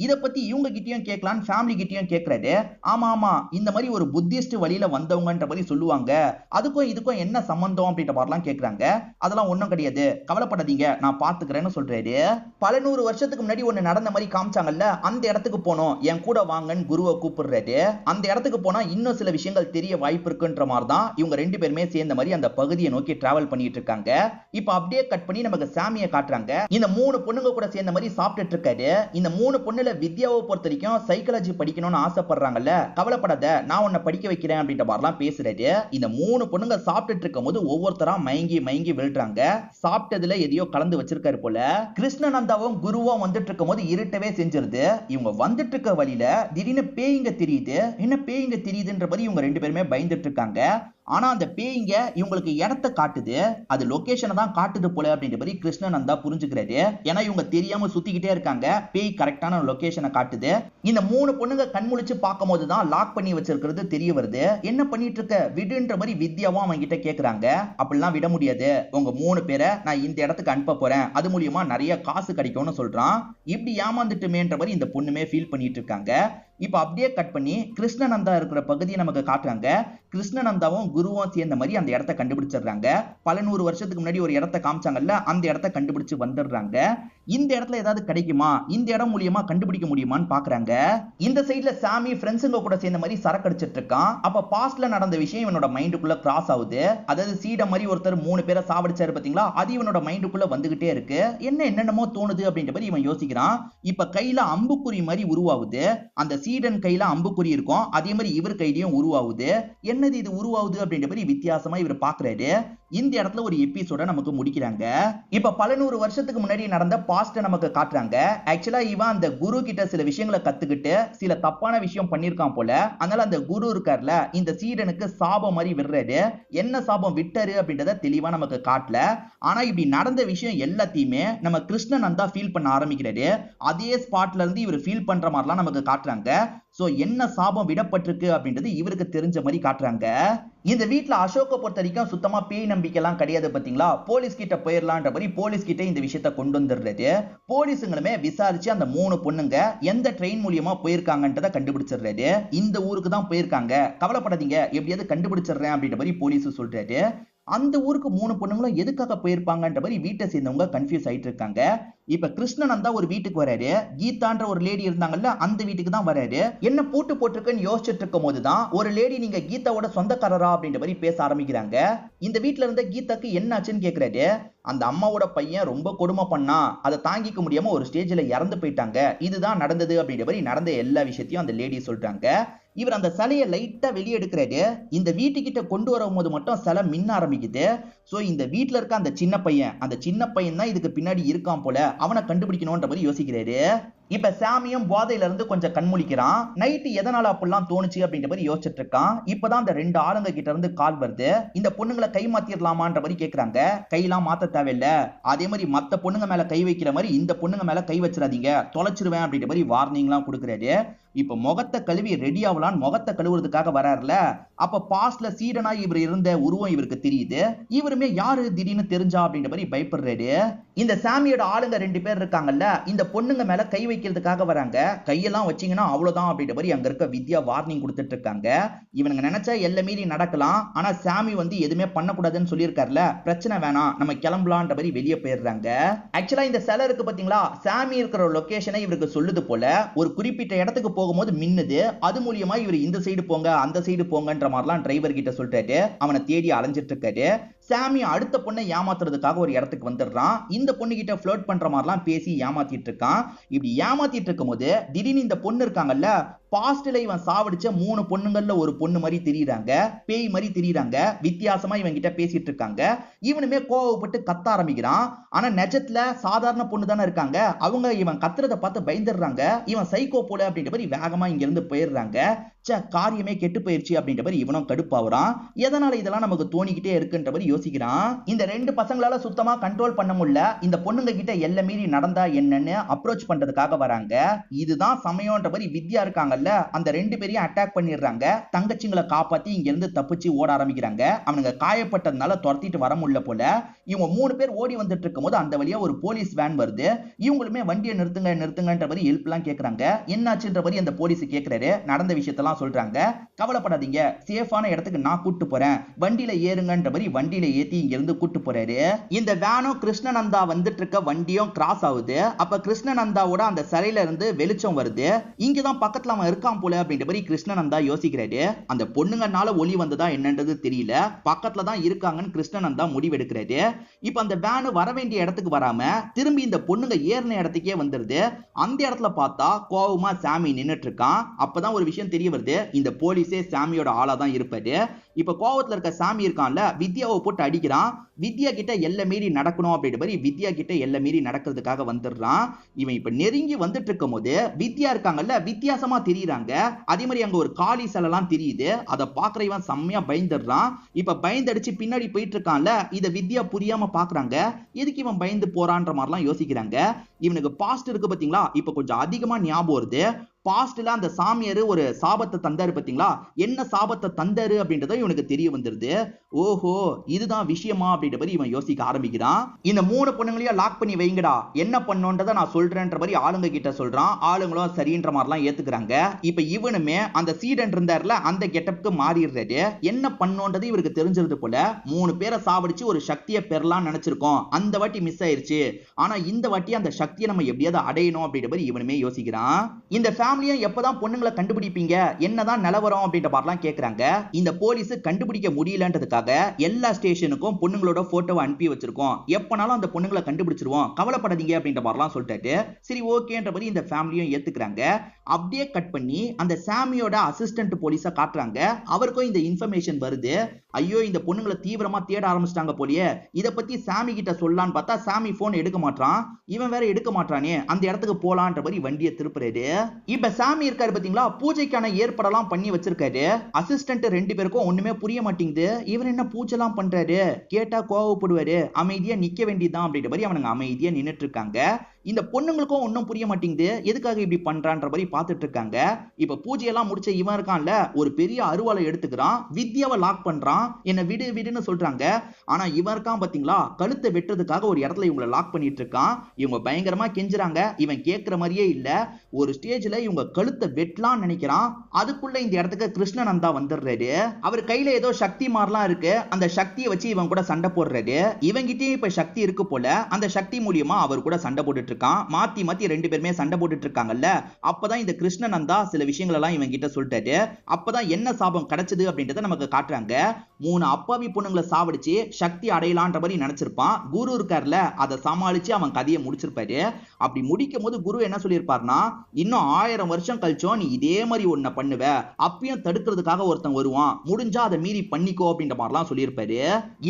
இத பத்தி இவங்க கிட்டயும் கேட்கலாம், ஃபேமிலி கிட்டயும் கேட்கிறாரு. ஆமா ஆமா, இந்த மாதிரி ஒரு புத்திஸ்ட் வழியில வந்தவங்கன்ற மாதிரி சொல்லுவாங்க, அதுக்கும் இதுக்கும் என்ன சம்பந்தம் அப்படின்ற மாதிரிலாம் கேட்கறாங்க. அதெல்லாம் ஒண்ணும் கிடையாது, கவலைப்படாதீங்க, நான் பாத்துக்கிறேன்னு சொல்றாரு. பல 100 வருஷத்துக்கு முன்னாடி ஒண்ணு நடந்த மாதிரி காமிச்சாங்கல்ல, அந்த இடத்துக்கு போனோம், என் கூட வாங்கன்னு குருவை கூப்பிடுறாரு. அந்த இடத்துக்கு போனா இன்னும் சில விஷயங்கள் தெரிய வாய்ப்பு இருக்குன்ற மாதிரி தான் இவங்க 2 பேருமே சேர்ந்த மாதிரி அந்த பகுதியை நோக்கி டிராவல் பண்ணிட்டு இருக்காங்க. இப்ப அப்படியே கட் பண்ணி நமக்கு சாமியை காட்டுறாங்க. இந்த 3 பொண்ணுங்க கூட சேர்ந்த மாதிரி சாப்பிட்டுட்டு இருக்காரு. இந்த 3 பொண்ணுல வித்யாவை பொறுத்த வரைக்கும் சைக்காலஜி படிக்கணும்னு ஆசைப்படுறாங்கல்ல, கவலைப்படாத, நான் உன்னை படிக்க வைக்கிறேன் அப்படின்ற மாதிரிலாம் பேசுறாரு. இந்த 3 பொண்ணுங்க சாப்பிட்டுட்டு இருக்கும் போது ஒவ்வொருத்தரா மயங்கி மயங்கி விழுறாங்க. சாப்பிட்டதுல எதையோ கலந்து வச்சிருக்காரு போல. கிருஷ்ணநந்தா குருவும் வந்துட்டு இருக்கும் போது இருட்டவே செஞ்சிருது. இவங்க வந்துட்டு இருக்க வழியில திடீர்னு பேய்ங்க தெரியுது. என்ன பேய்ங்க தெரியுதுன்ற மாதிரி இவங்க 2 பேருமே பயந்துட்டு இருக்காங்க. ஆனா அந்த பேய்ங்க இவங்களுக்கு இடத்தை காட்டுது, அது லொகேஷனை தான் காட்டுது போல அப்படின்ற மாதிரி கிருஷ்ணநந்தா புரிஞ்சுக்கிறாரு. ஏன்னா இவங்க தெரியாம சுத்திக்கிட்டே இருக்காங்க, பேய் கரெக்டான லொகேஷனை காட்டுது. இந்த 3 பொண்ணுங்க கண்முழிச்சு பார்க்கும் போதுதான் லாக் பண்ணி வச்சிருக்கிறது தெரிய வருது. என்ன பண்ணிட்டு இருக்க, விடுன்ற மாதிரி வித்யாவும் அவங்க கிட்ட கேக்குறாங்க. அப்படிலாம் விட முடியாது, உங்க 3 பேரை நான் இந்த இடத்துக்கு அனுப்ப போறேன், அது மூலியமா நிறைய காசு கிடைக்கும்னு சொல்றான். இப்படி ஏமாந்துட்டுமேன்ற மாதிரி இந்த பொண்ணுமே ஃபீல் பண்ணிட்டு இருக்காங்க. இப்ப அப்படியே கட் பண்ணி கிருஷ்ணநந்தா இருக்கிற பகுதியை நமக்கு காட்டுறாங்க. கிருஷ்ணநந்தாவும் குருவும் சேர்ந்த மாதிரி அந்த இடத்தை கண்டுபிடிச்சிடுறாங்க. பல 100 வருஷத்துக்கு முன்னாடி ஒரு இடத்தை காமிச்சாங்கல்ல, அந்த இடத்தை கண்டுபிடிச்சு வந்துடுறாங்க. இந்த இடத்துல ஏதாவது கிடைக்குமா, இந்த இடம் மூலியமா கண்டுபிடிக்க முடியுமான்னு பாக்குறாங்க. இந்த சைடுல சாமி ஃப்ரெண்ட்ஸுங்க கூட சேர்ந்த மாதிரி சரக்கு அடிச்சிட்டு இருக்கான். அப்ப பாஸ்ட்ல நடந்த விஷயம் இவனோட மைண்டுக்குள்ள கிராஸ் ஆகுது. அதாவது சீட மாதிரி ஒருத்தர் 3 பேரை சாவடிச்சாரு பாத்தீங்களா, அது இவனோட மைண்டுக்குள்ள வந்துகிட்டே இருக்கு. என்னென்னமோ தோணுது அப்படின்ற மாதிரி இவன் யோசிக்கிறான். இப்ப கையில அம்புக்குறி மாதிரி உருவாகுது. அந்த சீடன் கையில அம்புக்குறி இருக்கும், அதே மாதிரி இவர் கையிலயும் உருவாகுது. என்னது இது உருவாகுது அப்படின்ற மாதிரி வித்தியாசமா இவர் பாக்குறாரு. இந்த இடத்துல ஒரு எபிசோட நமக்கு முடிக்கிறாங்க. இப்ப பல 100 வருஷத்துக்கு முன்னாடி நடந்த பாஸ்ட் நமக்கு காட்டுறாங்க. ஆக்சுவலா இவன் அந்த குரு கிட்ட சில விஷயங்களை கத்துக்கிட்டு சில தப்பான விஷயம் பண்ணிருக்கான் போல. அதனால அந்த குரு இருக்கார்ல, இந்த சீடனுக்கு சாபம் மாதிரி விடுறாரு. என்ன சாபம் விட்டாரு அப்படின்றத தெளிவா நமக்கு காட்டல. ஆனா இப்படி நடந்த விஷயம் எல்லாத்தையுமே நம்ம கிருஷ்ணநந்தா ஃபீல் பண்ண ஆரம்பிக்கிறாரு. அதே ஸ்பாட்ல இருந்து இவர் ஃபீல் பண்ற மாதிரிலாம் நமக்கு காட்டுறாங்க. சோ என்ன சாபம் விடப்பட்டிருக்கு அப்படின்றது இவருக்கு தெரிஞ்ச மாதிரி காட்டுறாங்க. இந்த வீட்ல அசோக்க பொறுத்த வரைக்கும் சுத்தமா பேய் நம்பிக்கை எல்லாம் கிடையாது பாத்தீங்களா. போலீஸ் கிட்ட போயிடலான்ற மாதிரி போலீஸ் கிட்ட இந்த விஷயத்த கொண்டு வந்துடுறது. போலீஸுங்களுமே விசாரிச்சு அந்த 3 பொண்ணுங்க எந்த ட்ரெயின் மூலியமா போயிருக்காங்கன்றத கண்டுபிடிச்சிடுறாரு. இந்த ஊருக்கு தான் போயிருக்காங்க, கவலைப்படாதீங்க, எப்படியாவது கண்டுபிடிச்சிடுறேன் அப்படின்ற மாதிரி போலீஸ் சொல்றாரு. அந்த ஊருக்கு 3 பொண்ணுங்களும் எதுக்காக போயிருப்பாங்கன்ற மாதிரி வீட்டை சேர்ந்தவங்க கன்ஃபியூஸ் ஆயிட்டு இருக்காங்க. இப்ப கிருஷ்ணனந்தா ஒரு வீட்டுக்கு வராரு. கீதான்ற ஒரு லேடி இருந்தாங்கல்ல, அந்த வீட்டுக்கு தான் வராரு. என்ன பூட்டு போட்டிருக்குன்னு யோசிச்சுட்டு இருக்கும் போதுதான் ஒரு லேடி நீங்க கீதாவோட சொந்தக்காரரா அப்படின்ற மாதிரி பேச ஆரம்பிக்கிறாங்க. இந்த வீட்டுல இருந்த கீதாக்கு என்ன ஆச்சுன்னு கேக்குறாரு. அந்த அம்மாவோட பையன் ரொம்ப கொடுமை பண்ணா, அதை தாங்கிக்க முடியாம ஒரு ஸ்டேஜ்ல இறந்து போயிட்டாங்க, இதுதான் நடந்தது அப்படின்ற மாதிரி நடந்த எல்லா விஷயத்தையும் அந்த லேடி சொல்றாங்க. இவர் அந்த சிலையை லைட்டா வெளியே எடுக்கிறாரு. இந்த வீட்டுக்கிட்ட கொண்டு வரும்போது மட்டும் சிலை மின்ன ஆரம்பிக்குது. சோ இந்த வீட்டுல இருக்க அந்த சின்ன பையன் தான் இதுக்கு பின்னாடி இருக்கான் போல, அவனை கண்டுபிடிக்கணும்ன்ற மாதிரி யோசிக்கிறாரு. இப்ப சாமியும் போதையில இருந்து கொஞ்சம் கண்முழிக்கிறான். நைட்டு எதனால அப்படிலாம் தோணுச்சு அப்படின்ற மாதிரி யோசிச்சுட்டு இருக்கான். இப்பதான் அந்த 2 ஆளுங்க கிட்ட இருந்து கால் வருது. இந்த பொண்ணுங்களை கை மாத்திரலாமான்ற மாதிரி கேக்குறாங்க. கையெல்லாம் மாத்த தேவையில்ல, அதே மாதிரி மத்த பொண்ணுங்க மேல கை வைக்கிற மாதிரி இந்த பொண்ணுங்க மேல கை வச்சிடாதீங்க, தொலைச்சிருவேன் அப்படின்ற மாதிரி வார்னிங் எல்லாம் கொடுக்குறாரு. இப்ப முகத்தை கழுவி ரெடி ஆகலான்னு முகத்தை கழுவுறதுக்காக வராருல, அப்ப பாஸ்ட்ல சீடனா இவர் இருந்த உருவம் இவருக்கு தெரியுது. இவருமே யாரு திடீர்னு தெரிஞ்சா அப்படின்ற மாதிரி பயப்படுறாரு. இந்த சாமியோட ஆளுங்க 2 பேர் இருக்காங்கல்ல, இந்த பொண்ணுங்க மேல கை வைக்கிறதுக்காக வராங்க. கையெல்லாம் வச்சீங்கன்னா அவ்வளவுதான் அப்படின்ற மாதிரி அங்க இருக்க வித்யா வார்னிங் கொடுத்துட்டு இருக்காங்க. இவனுங்க நினைச்சா எல்லை மீறி நடக்கலாம், ஆனா சாமி எதுவுமே பண்ணக்கூடாதுன்னு சொல்லியிருக்காருல, பிரச்சனை வேணாம் நம்ம கிளம்பலான்ற மாதிரி வெளியே போயிடுறாங்க. ஆக்சுவலா இந்த சிலை இருக்கு பாத்தீங்களா, சாமி இருக்கிற லொகேஷனை இவருக்கு சொல்லுது போல. ஒரு குறிப்பிட்ட இடத்துக்கு போகும்போது மின்னுது, அது மூலியமா இவர் இந்த சைடு போங்க அந்த சைடு போங்கன்ற மாதிரிலாம் டிரைவர் கிட்ட சொல்றாரு. அவனை தேடி அலைஞ்சிட்டு இருக்காரு. சாமி அடுத்த பொண்ணை ஏமாத்துறதுக்காக ஒரு இடத்துக்கு வந்துடுறான். இந்த பொண்ணு கிட்ட ஃப்ளர்ட் பண்ற மாதிரிலாம் பேசி ஏமாத்திட்டு இருக்கான். இப்படி ஏமாத்திட்டு இருக்கும் போது திடீர்னு இந்த பொண்ணு இருக்காங்கல்ல, பாஸ்ட்ல இவன் சாவடிச்ச 3 பொண்ணுங்கள்ல ஒரு பொண்ணு மாதிரி தெரியுறாங்க, பேய் மாதிரி தெரியுறாங்க, வித்தியாசமா இவன் கிட்ட பேசிட்டு இருக்காங்க. இவனுமே கோவப்பட்டு கத்த ஆரம்பிக்கிறான். ஆனா நிஜத்துல சாதாரண பொண்ணு தானே இருக்காங்க, அவங்க இவன் கத்துறத பார்த்து பயந்துடுறாங்க. இவன் சைக்கோ போல அப்படின்ற மாதிரி வேகமா இங்க இருந்து போயிடுறாங்க. காரியமே கெட்டு போயிருச்சு அப்படின்ற மாதிரி இவனும் கடுப்பாவறான். எதனால இதெல்லாம் நமக்கு தோணிக்கிட்டே இருக்குன்ற மாதிரி யோசிக்கிறான். இந்த 2 பசங்களால சுத்தமா கண்ட்ரோல் பண்ண முடியல. இந்த பொண்ணுங்க கிட்ட எல்லை மீறி நடந்தா என்னன்னு அப்ரோச் பண்றதுக்காக வராங்க. இதுதான் சமயம்ன்ற மாதிரி வித்யா இருக்காங்கல்ல, அந்த 2 பேரையும் அட்டாக் பண்ணிடுறாங்க. தங்கச்சிங்களை காப்பாத்தி இங்க இருந்து தப்பிச்சு ஓட ஆரம்பிக்கிறாங்க. அவனுங்க காயப்பட்டதுனால துரத்திட்டு வர முடியல போல. இவங்க 3 பேர் ஓடி வந்துட்டு இருக்கும் போது அந்த வழியா ஒரு போலீஸ் வேன் வருது. இவங்களுமே வண்டியை நிறுத்துங்கன்ற மாதிரி ஹெல்ப் எல்லாம் கேக்குறாங்க. என்னாச்சுன்ற மாதிரி அந்த போலீஸ் கேக்குறாரு. நடந்த விஷயத்தெல்லாம் சொல்றாங்க. கவலைப்படாதீங்க, சேஃபான இடத்துக்கு நான் கூட்டு போறேன், வண்டியில ஏறுங்கன்ற மாதிரி வண்டியில ஏத்தி இங்க இருந்து கூட்டு போறாரு. இந்த வேனும் கிருஷ்ணனந்தா வந்துட்டு இருக்க வண்டியும் கிராஸ் ஆகுது. அப்ப கிருஷ்ணனந்தாவோட அந்த சிலையில இருந்து வெளிச்சம் வருது. இங்கதான் பக்கத்துல அவன் இருக்கான் போல அப்படின்ற மாதிரி கிருஷ்ணனந்தா யோசிக்கிறாரு. அந்த பொண்ணுங்கனால ஒளி வந்ததா என்னன்றது தெரியல, பக்கத்துல தான் இருக்காங்கன்னு கிருஷ்ணனந்தா முடிவெடுக்கிறாரு. இப்ப அந்த வேனு வர வேண்டிய இடத்துக்கு வராம திரும்பி இந்த பொண்ணுங்க ஏறின இடத்துக்கே வந்துருது. அந்த இடத்துல பார்த்தா கோவமா சாமி நின்னுட்டு இருக்கான். அப்பதான் ஒரு விஷயம் தெரிய வருது, இந்த போலீஸே சாமியோட ஆளா தான் இருப்பாரு. இப்ப கோவத்துல இருக்க சாமி இருக்கான்ல, வித்யாவை போட்டு அடிக்கிறான். வித்யா கிட்ட எல்லை மீறி நடக்கணும் அப்படின்ற மாதிரி வித்யா கிட்ட எல்லை மீறி நடக்கிறதுக்காக வந்துடுறான். இவன் இப்ப நெருங்கி வந்துட்டு இருக்கும் போது வித்யா இருக்காங்கல்ல, வித்தியாசமா தெரியுறாங்க. அதே மாதிரி அங்க ஒரு காளி சிலைலாம் தெரியுது. அதை பாக்குற இவன் செம்மையா பயந்துடுறான். இப்ப பயந்தடிச்சு பின்னாடி போயிட்டு இருக்கான்ல, இத வித்யா புரியாம பாக்குறாங்க. எதுக்கு இவன் பயந்து போறான்ற மாதிரிலாம் யோசிக்கிறாங்க. இவனுக்கு பாஸ்ட் இருக்கு பாத்தீங்களா, இப்ப கொஞ்சம் அதிகமா ஞாபகம் வருது. பாஸ்ட்ல அந்த சாமியாரு ஒரு சாபத்தை தந்தாரு பாத்தீங்களா, என்ன சாபத்தை தந்தாரு அப்படின்றத இவனுக்கு தெரிய வந்துருது. ஓஹோ, இதுதான் விஷயமா அப்படின்ற மாதிரி இவன் யோசிக்க ஆரம்பிக்கிறான். இந்த 3 பொண்ணுங்களையும் லாக் பண்ணி வைங்கடா, என்ன பண்ணோன்றத நான் சொல்றேன்ற மாதிரி ஆளுங்க கிட்ட சொல்றான். ஆளுங்களும் சரின்ற மாதிரிலாம் ஏத்துக்கிறாங்க. இப்ப இவனுமே அந்த சீடன் இருந்தார்ல, அந்த கெட்டப்புக்கு மாறிடுறாரு. என்ன பண்ணோன்றது இவருக்கு தெரிஞ்சிருது போல. 3 பேரை சாவடிச்சு ஒரு சக்தியை பெறலாம்னு நினைச்சிருக்கோம், அந்த வாட்டி மிஸ் ஆயிருச்சு. ஆனா இந்த வாட்டி அந்த சக்தியை நம்ம எப்படியாவது அடையணும் அப்படின்ற மாதிரி இவனுமே யோசிக்கிறான். இந்த ஃபேமிலியும் எப்பதான் பொண்ணுங்களை கண்டுபிடிப்பீங்க, என்னதான் நிலவரம் அப்படின்ற மாதிரிலாம் கேக்குறாங்க. இந்த போலீஸ் கண்டுபிடிக்க முடியலன்றதுக்காக எல்லா ஸ்டேஷனுக்கும் பொண்ணுங்களோட போட்டோவை அனுப்பி வச்சிருக்கோம், எப்பனாலும் அந்த பொண்ணுங்களை கண்டுபிடிச்சிருவோம், கவலைப்படாதீங்க அப்படின்ற மாதிரிலாம் சொல்லிட்டு சரி ஓகேன்ற மாதிரி இந்த ஃபேமிலியும் ஏத்துக்கிறாங்க. அப்படியே கட் பண்ணி அந்த சாமியோட அசிஸ்டன்ட் போலீஸா காட்டுறாங்க. அவருக்கும் இந்த இன்ஃபர்மேஷன் வருது. ஐயோ, இந்த பொண்ணுங்களை தீவிரமா தேட ஆரம்பிச்சிட்டாங்க போலியே, இத பத்தி சாமி கிட்ட சொல்லலான்னு பார்த்தா சாமி போன் எடுக்க மாட்டான். இவன் வேற எடுக்க மாட்டானே, அந்த இடத்துக்கு போலான்ற மாதிரி வண்டியை திருப்புறாரு. இப்ப சாமி இருக்காரு பாத்தீங்களா, பூஜைக்கான ஏற்பாடெல்லாம் பண்ணி வச்சிருக்காரு. அசிஸ்டன்ட் 2 பேருக்கும் ஒண்ணுமே புரிய மாட்டேங்குது. இவர் என்ன பூஜைலாம் பண்றாரு, கேட்டா கோவப்படுவாரு, அமைதியா நிக்க வேண்டியதுதான் அப்படின்ற மாதிரி அவனுங்க அமைதியா நின்னுட்டு இருக்காங்க. இந்த பொண்ணுங்களுக்கும் ஒன்னும் புரிய மாட்டேங்குது எதுக்காக இப்படி பண்றான்ற மாதிரி பார்த்துட்டு இருக்காங்க. இப்ப பூஜையெல்லாம் முடிச்ச இவன் இருக்கான்ல ஒரு பெரிய அருவாளை எடுத்துக்கிறான், வித்யாவை லாக் பண்றான், என்ன விடு விடுன்னு சொல்றாங்க. ஆனா இவன் இருக்கான் பாத்தீங்களா கழுத்தை வெட்டுறதுக்காக ஒரு இடத்துல இவங்களை லாக் பண்ணிட்டு இருக்கான். இவங்க பயங்கரமா கெஞ்சுறாங்க, இவன் கேட்கிற மாதிரியே இல்ல. ஒரு ஸ்டேஜ்ல இவங்க கழுத்தை வெட்டலாம்னு நினைக்கிறான். அதுக்குள்ள இந்த இடத்துக்கு கிருஷ்ணநந்தா வந்துடுறாரு. அவர் கையில ஏதோ சக்தி மாதிரிலாம் இருக்கு, அந்த சக்தியை வச்சு இவன் கூட சண்டை போடுறாரு. இவங்கிட்டயும் இப்ப சக்தி இருக்கு போல, அந்த சக்தி மூலியமா அவர் கூட சண்டை போட்டுட்டு இருக்கான். மாத்தி மாத்தி ரெண்டு பேருமே சண்டை போட்டுட்டு இருக்காங்கல்ல. அப்பதான் இந்த கிருஷ்ணநந்தா சில விஷயங்கள் எல்லாம் இவன் கிட்ட சொல்லிட்டாரு. அப்பதான் என்ன சாபம் கிடைச்சது அப்படின்றத நமக்கு காட்டுறாங்க. 3 அப்பாவி பொண்ணுங்களை சாவடிச்சு சக்தி அடையலான்ற மாதிரி நினைச்சிருப்பான். குரு இருக்கார்ல, அதை சமாளிச்சு அவன் கதையை முடிச்சிருப்பாரு. அப்படி முடிக்கும் போது குரு என்ன சொல்லியிருப்பாருன்னா, இன்னும் 1000 வருஷம் கழிச்சோம் நீ இதே மாதிரி ஒன்ன பண்ணுவ, அப்பயும் தடுக்கிறதுக்காக ஒருத்தன் வருவான், முடிஞ்சா அதை மீறி பண்ணிக்கோ அப்படின்ற மாதிரிலாம் சொல்லியிருப்பாரு.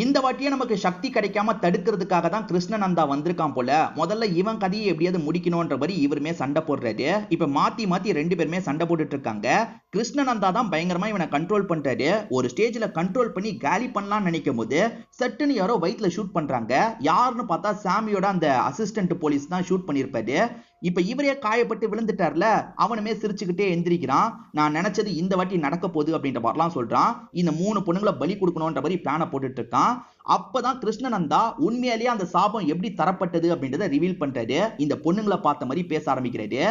இந்த வாட்டியே நமக்கு சக்தி கிடைக்காம தடுக்கிறதுக்காக தான் கிருஷ்ணநந்தா வந்திருக்கான் போல. முதல்ல இவன் கதையை எப்படியாவது முடிக்கணும்ன்ற மாதிரி இவருமே சண்டை போடுறாரு. இப்ப மாத்தி மாத்தி ரெண்டு பேருமே சண்டை போட்டுட்டு இருக்காங்க. கிருஷ்ணநந்தா தான் பயங்கரமா இவனை கண்ட்ரோல் பண்றாரு. ஒரு ஸ்டேஜ்ல கண்ட்ரோல் பண்ணி காலி பண்ணலாம்னு நினைக்கும் போது சட்டுன்னு யாரோ வயிற்றுல ஷூட் பண்றாங்க. யாருன்னு பார்த்தா சாமியோட அந்த அசிஸ்டன்ட் போலீஸ் தான் ஷூட் பண்ணிருப்பாரு. இப்ப இவரே காயப்பட்டு விழுந்துட்டார்ல, அவனுமே சிரிச்சுக்கிட்டே எந்திரிக்கிறான். நான் நினைச்சது இந்த வாட்டி நடக்க போகுது அப்படின்ற மாதிரிலாம் சொல்றான். இந்த 3 பொண்ணுங்களை பலி கொடுக்கணும்ன்ற மாதிரி பிளான போட்டுட்டு இருக்கான். அப்பதான் கிருஷ்ணநந்தா உண்மையிலேயே அந்த சாபம் எப்படி தரப்பட்டது அப்படின்றத ரிவீல் பண்றாரு. இந்த பொண்ணுங்களை பார்த்த மாதிரி பேச ஆரம்பிக்கிறாரு.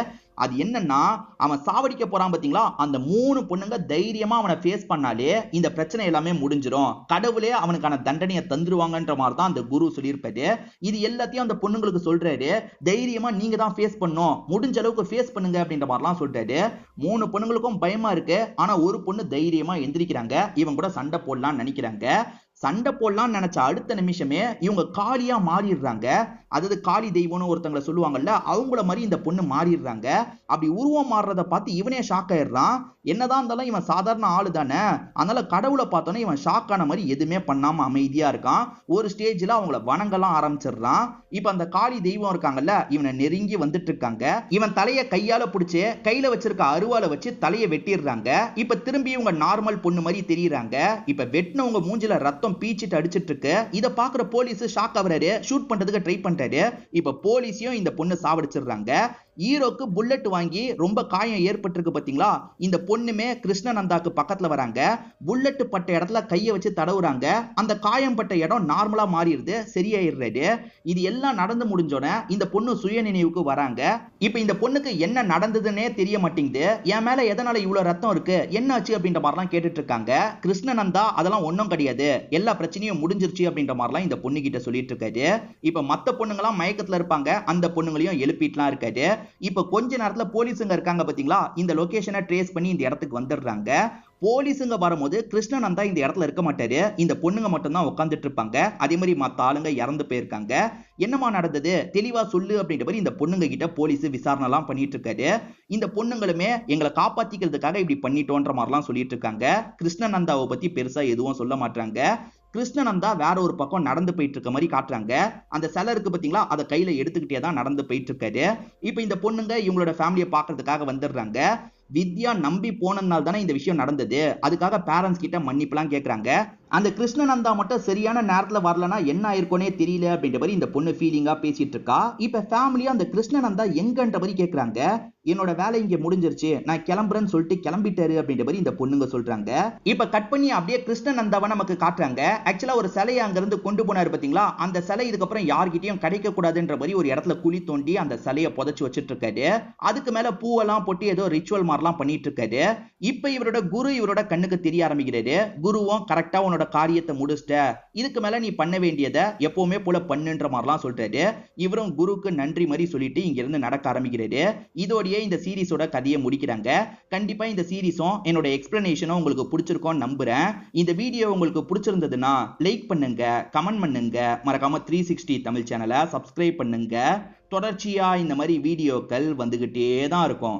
அது என்னன்னா, அவன் சாவடிக்க போறான் பாத்தீங்களா, அந்த 3 பொண்ணுங்க தைரியமா அவனை ஃபேஸ் பண்ணாலே இந்த பிரச்சனை எல்லாமே முடிஞ்சிரும், கடவுளே அவனுக்கான தண்டனையை தந்துருவாங்கன்ற மாதிரி தான் அந்த குரு சொல்லியிருப்பாரு. இது எல்லாத்தையும் அந்த பொண்ணுங்களுக்கு சொல்றாரு. தைரியமா நீங்க தான் ஃபேஸ் பண்ணும், முடிஞ்ச அளவுக்கு ஃபேஸ் பண்ணுங்க அப்படின்ற மாதிரிலாம் சொல்றாரு. 3 பொண்ணுங்களுக்கும் பயமா இருக்கு. ஆனா ஒரு பொண்ணு தைரியமா எந்திரிக்கிறாங்க. இவன் கூட சண்டை போடலாம்னு நினைக்கிறாங்க. சண்டை போடலாம்னு நினைச்ச அடுத்த நிமிஷமே இவங்க காளியா மாறிடுறாங்க. அதாவது காளி தெய்வம்னு ஒருத்தங்களை சொல்லுவாங்கல்ல, அவங்கள மாதிரி இந்த பொண்ணு மாறிடுறாங்க. அப்படி உருவம் மாறுறத பார்த்து இவனே ஷாக் ஆயிடுறான். என்னதான் இருந்தாலும் இவன் சாதாரண ஆளு தானே, அதனால கடவுளை பார்த்தோன்னே இவன் ஷாக் ஆன மாதிரி எதுவுமே பண்ணாம அமைதியா இருக்கான். ஒரு ஸ்டேஜ்ல அவங்கள வணங்கலாம் ஆரம்பிச்சிடுறான். இப்ப அந்த காளி தெய்வம் இருக்காங்கல்ல, இவனை நெருங்கி வந்துட்டு இருக்காங்க. இவன் தலையை கையால பிடிச்சு கையில வச்சிருக்க அருவாலை வச்சு தலையை வெட்டிடுறாங்க. இப்ப திரும்பி இவங்க நார்மல் பொண்ணு மாதிரி தெரியுறாங்க. இப்ப வெட்டினவங்க மூஞ்சில ரத்தம் பீச்சிட்டு அடிச்சிட்டு இருக்கு. இத பாக்குற போலீஸ் ஷாக் ஆவறாரு, ஷூட் பண்றதுக்கு ட்ரை பண்றாரு. இப்ப போலீஸையும் இந்த பொண்ணு சாவடிச்சிடுறாங்க. ஹீரோக்கு புல்லட் வாங்கி ரொம்ப காயம் ஏற்பட்டிருக்கு பாத்தீங்களா, இந்த பொண்ணுமே கிருஷ்ணநந்தாக்கு பக்கத்துல வராங்க. புல்லட் பட்ட இடத்துல கையை வச்சு தடவுறாங்க. அந்த காயம் பட்ட இடம் நார்மலா மாறிடுது, சரியாயிடுறாரு. இது எல்லாம் நடந்து முடிஞ்சோன இந்த பொண்ணு சுய நினைவுக்கு வராங்க. இப்ப இந்த பொண்ணுக்கு என்ன நடந்ததுன்னே தெரிய மாட்டேங்குது. என் மேல எதனால இவ்வளவு ரத்தம் இருக்கு, என்ன ஆச்சு அப்படின்ற மாதிரிலாம் கேட்டுட்டு இருக்காங்க. கிருஷ்ணநந்தா அதெல்லாம் ஒன்னும் கிடையாது, எல்லா பிரச்சனையும் முடிஞ்சிருச்சு அப்படின்ற மாதிரிலாம் இந்த பொண்ணு கிட்ட சொல்லிட்டு இருக்காரு. இப்ப மத்த பொண்ணுங்களாம் மயக்கத்துல இருப்பாங்க, அந்த பொண்ணுங்களையும் எழுப்பிட்டுலாம் இருக்காரு. இப்ப கொஞ்ச நேரத்துல போலீஸுங்க இருக்காங்க பாத்தீங்களா, இந்த லொகேஷனை ட்ரேஸ் பண்ணி இந்த இடத்துக்கு வந்துடுறாங்க. போலீஸுங்க வரும்போது கிருஷ்ணநந்தா இந்த இடத்துல இருக்க மாட்டாரு, இந்த பொண்ணுங்க மட்டும் தான் உட்கார்ந்துட்டு இருப்பாங்க. அதே மாதிரி மத்த ஆளுங்க இறந்து போயிருக்காங்க. என்னமா நடந்தது தெளிவா சொல்லு அப்படின்ற மாதிரி இந்த பொண்ணுங்க கிட்ட போலீஸ் விசாரணை எல்லாம் பண்ணிட்டு இருக்காரு. இந்த பொண்ணுங்களுமே எங்களை காப்பாத்திக்கிறதுக்காக இப்படி பண்ணிட்டோன்ற மாதிரிலாம் சொல்லிட்டு இருக்காங்க. கிருஷ்ணநந்தாவை பத்தி பெருசா எதுவும் சொல்ல மாட்டாங்க. கிருஷ்ணநந்தா வேற ஒரு பக்கம் நடந்து போயிட்டு இருக்க மாதிரி காட்டுறாங்க. அந்த சிலை இருக்கு பாத்தீங்களா, அதை கையில எடுத்துக்கிட்டே தான் நடந்து போயிட்டு இருக்காரு. இப்ப இந்த பொண்ணுங்க இவங்களோட ஃபேமிலியை பாக்குறதுக்காக வந்துடுறாங்க. வித்யா நம்பி போனதுனால தானே இந்த விஷயம் நடந்தது, அதுக்காக பேரண்ட்ஸ் கிட்ட மன்னிப்புலாம் கேட்கறாங்க. அந்த கிருஷ்ணநந்தா மட்டும் சரியான நேரத்துல வரலனா என்ன ஆயிருக்கோனே தெரியல அப்படின்ற மாதிரி இந்த பொண்ணு ஃபீலிங்கா பேசிட்டு இருக்கா. இப்ப ஃபேமிலியா அந்த கிருஷ்ணநந்தா எங்கன்ற மாதிரி கேக்குறாங்க. என்னோட வேலை இங்க முடிஞ்சிருச்சு, நான் கிளம்புறேன்னு சொல்லிட்டு கிளம்பிட்டாரு அப்படின்ற மாதிரி இந்த பொண்ணுங்க சொல்றாங்க. இப்ப கட் பண்ணி அப்படியே கிருஷ்ணநந்தாவை நமக்கு காட்டுறாங்க. ஆக்சுவலா ஒரு சிலையை அங்க இருந்து கொண்டு போனாரு பாத்தீங்களா, அந்த சிலை இதுக்கப்புறம் யார்கிட்டயும் கிடைக்க கூடாதுன்ற மாதிரி ஒரு இடத்துல குழி தோண்டி அந்த சிலையை புதைச்சு வச்சிட்டு இருக்காரு. அதுக்கு மேல பூவெல்லாம் போட்டு ஏதோ ரிச்சுவல் மாதிரிலாம் பண்ணிட்டு இருக்காரு. இப்ப இவரோட குரு இவரோட கண்ணுக்கு தெரிய ஆரம்பிக்கிறாரு. குருவும் கரெக்டா உன்னோட காரியத்தை முடிச்சிட்ட, இதுக்கு மேல நீ பண்ண வேண்டியதை எப்பவுமே போல பண்ணுன்ற மாதிரிலாம் சொல்றாரு. இவரும் குருக்கு நன்றி மாதிரி சொல்லிட்டு இங்க இருந்து நடக்க ஆரம்பிக்கிறாரு. இதோடய இந்த சீரிஸோட கதையை முடிக்கிறாங்க. கண்டிப்பா இந்த சீரிஸும் என்னோட எக்ஸ்பிளனேஷனும் உங்களுக்கு பிடிச்சிருக்கும் நம்புறேன். இந்த வீடியோ உங்களுக்கு பிடிச்சிருந்ததுன்னா லைக் பண்ணுங்க, கமெண்ட் பண்ணுங்க, மறக்காம 360 தமிழ் சேனலை சப்ஸ்கிரைப் பண்ணுங்க. தொடர்ச்சியா இந்த மாதிரி வீடியோக்கள் வந்துகிட்டே தான் இருக்கும்.